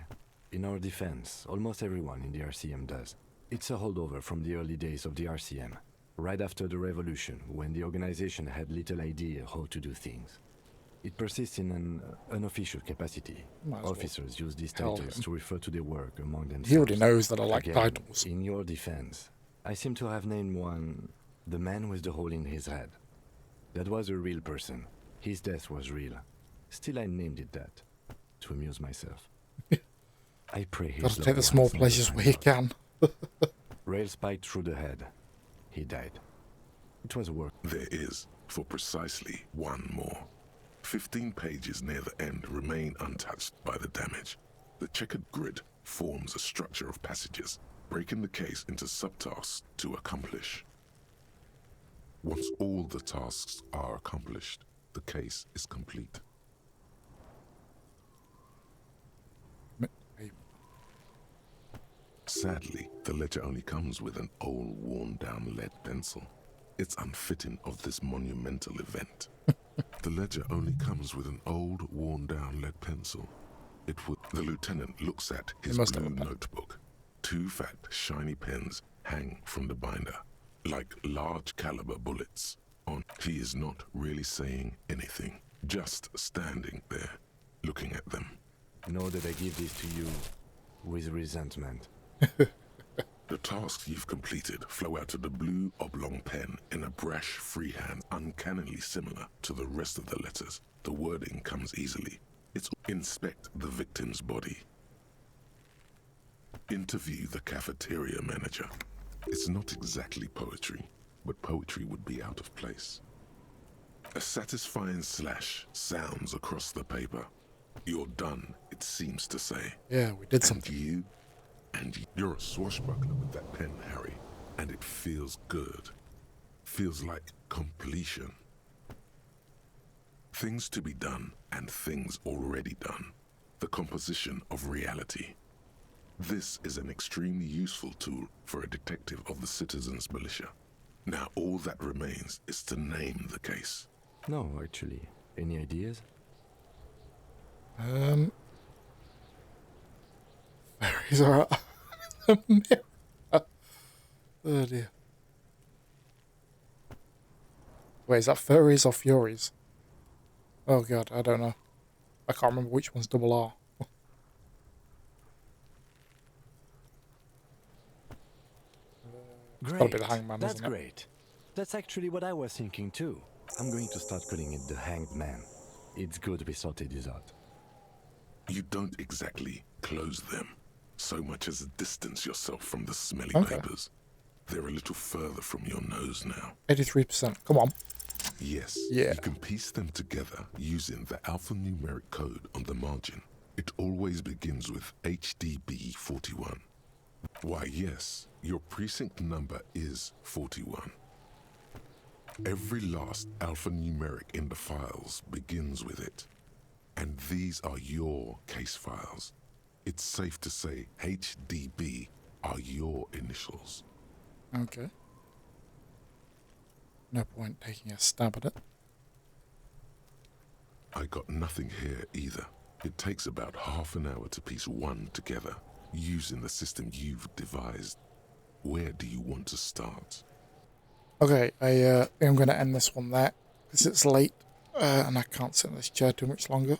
In our defense, almost everyone in the RCM does. It's a holdover from the early days of the RCM, right after the revolution, when the organization had little idea how to do things. It persists in an unofficial capacity. Officers use these titles to refer to their work among themselves. He already knows that I like Again, titles. In your defense, I seem to have named one the man with the hole in his head. That was a real person. His death was real. Still, I named it that, to amuse myself. I pray his Gotta loved take the small ones pleasures never where you find can. Rail spiked through the head. He died. It was work. There is, for precisely one more. 15 pages near the end remain untouched by the damage. The checkered grid forms a structure of passages, breaking the case into subtasks to accomplish. Once all the tasks are accomplished, the case is complete. Sadly, the ledger only comes with an old, worn-down lead pencil. It's unfitting of this monumental event. The ledger only comes with an old, worn-down lead pencil. The lieutenant looks at his blue notebook. 2 fat, shiny pens hang from the binder, like large-caliber bullets. He is not really saying anything, just standing there, looking at them. Know that I give this to you with resentment. The tasks you've completed flow out of the blue oblong pen in a brash freehand uncannily similar to the rest of the letters. The wording comes easily. It's inspect the victim's body. Interview the cafeteria manager. It's not exactly poetry, but poetry would be out of place. A satisfying slash sounds across the paper. You're done, it seems to say. Yeah, we did something. You're a swashbuckler with that pen, Harry, and it feels good. Feels like completion. Things to be done and things already done. The composition of reality. This is an extremely useful tool for a detective of the citizens' militia. Now all that remains is to name the case. No, actually. Any ideas? Fairies are oh dear. Wait, is that furries or furies? Oh god, I don't know. I can't remember which one's double R. It's gotta be the hangman, That's isn't it? great. That's actually what I was thinking too. I'm going to start calling it the Hanged Man. It's good to be sorted this out. You don't exactly close them, so much as distance yourself from the smelly Okay. papers. They're a little further from your nose now. 83%. Come on. Yes, Yeah. you can piece them together using the alphanumeric code on the margin. It always begins with HDB 41. Why, yes, your precinct number is 41. Every last alphanumeric in the files begins with it. And these are your case files. It's safe to say HDB are your initials. Okay. No point taking a stab at it. I got nothing here either. It takes about half an hour to piece one together, using the system you've devised. Where do you want to start? Okay, I think I'm going to end this one there, because it's late, and I can't sit in this chair too much longer.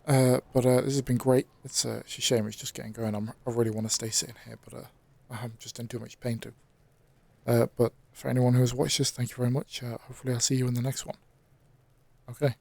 But this has been great. It's a shame it's just getting going. I really want to stay sitting here, but I'm just in too much pain to. But for anyone who has watched this, thank you very much. Hopefully I'll see you in the next one. Okay.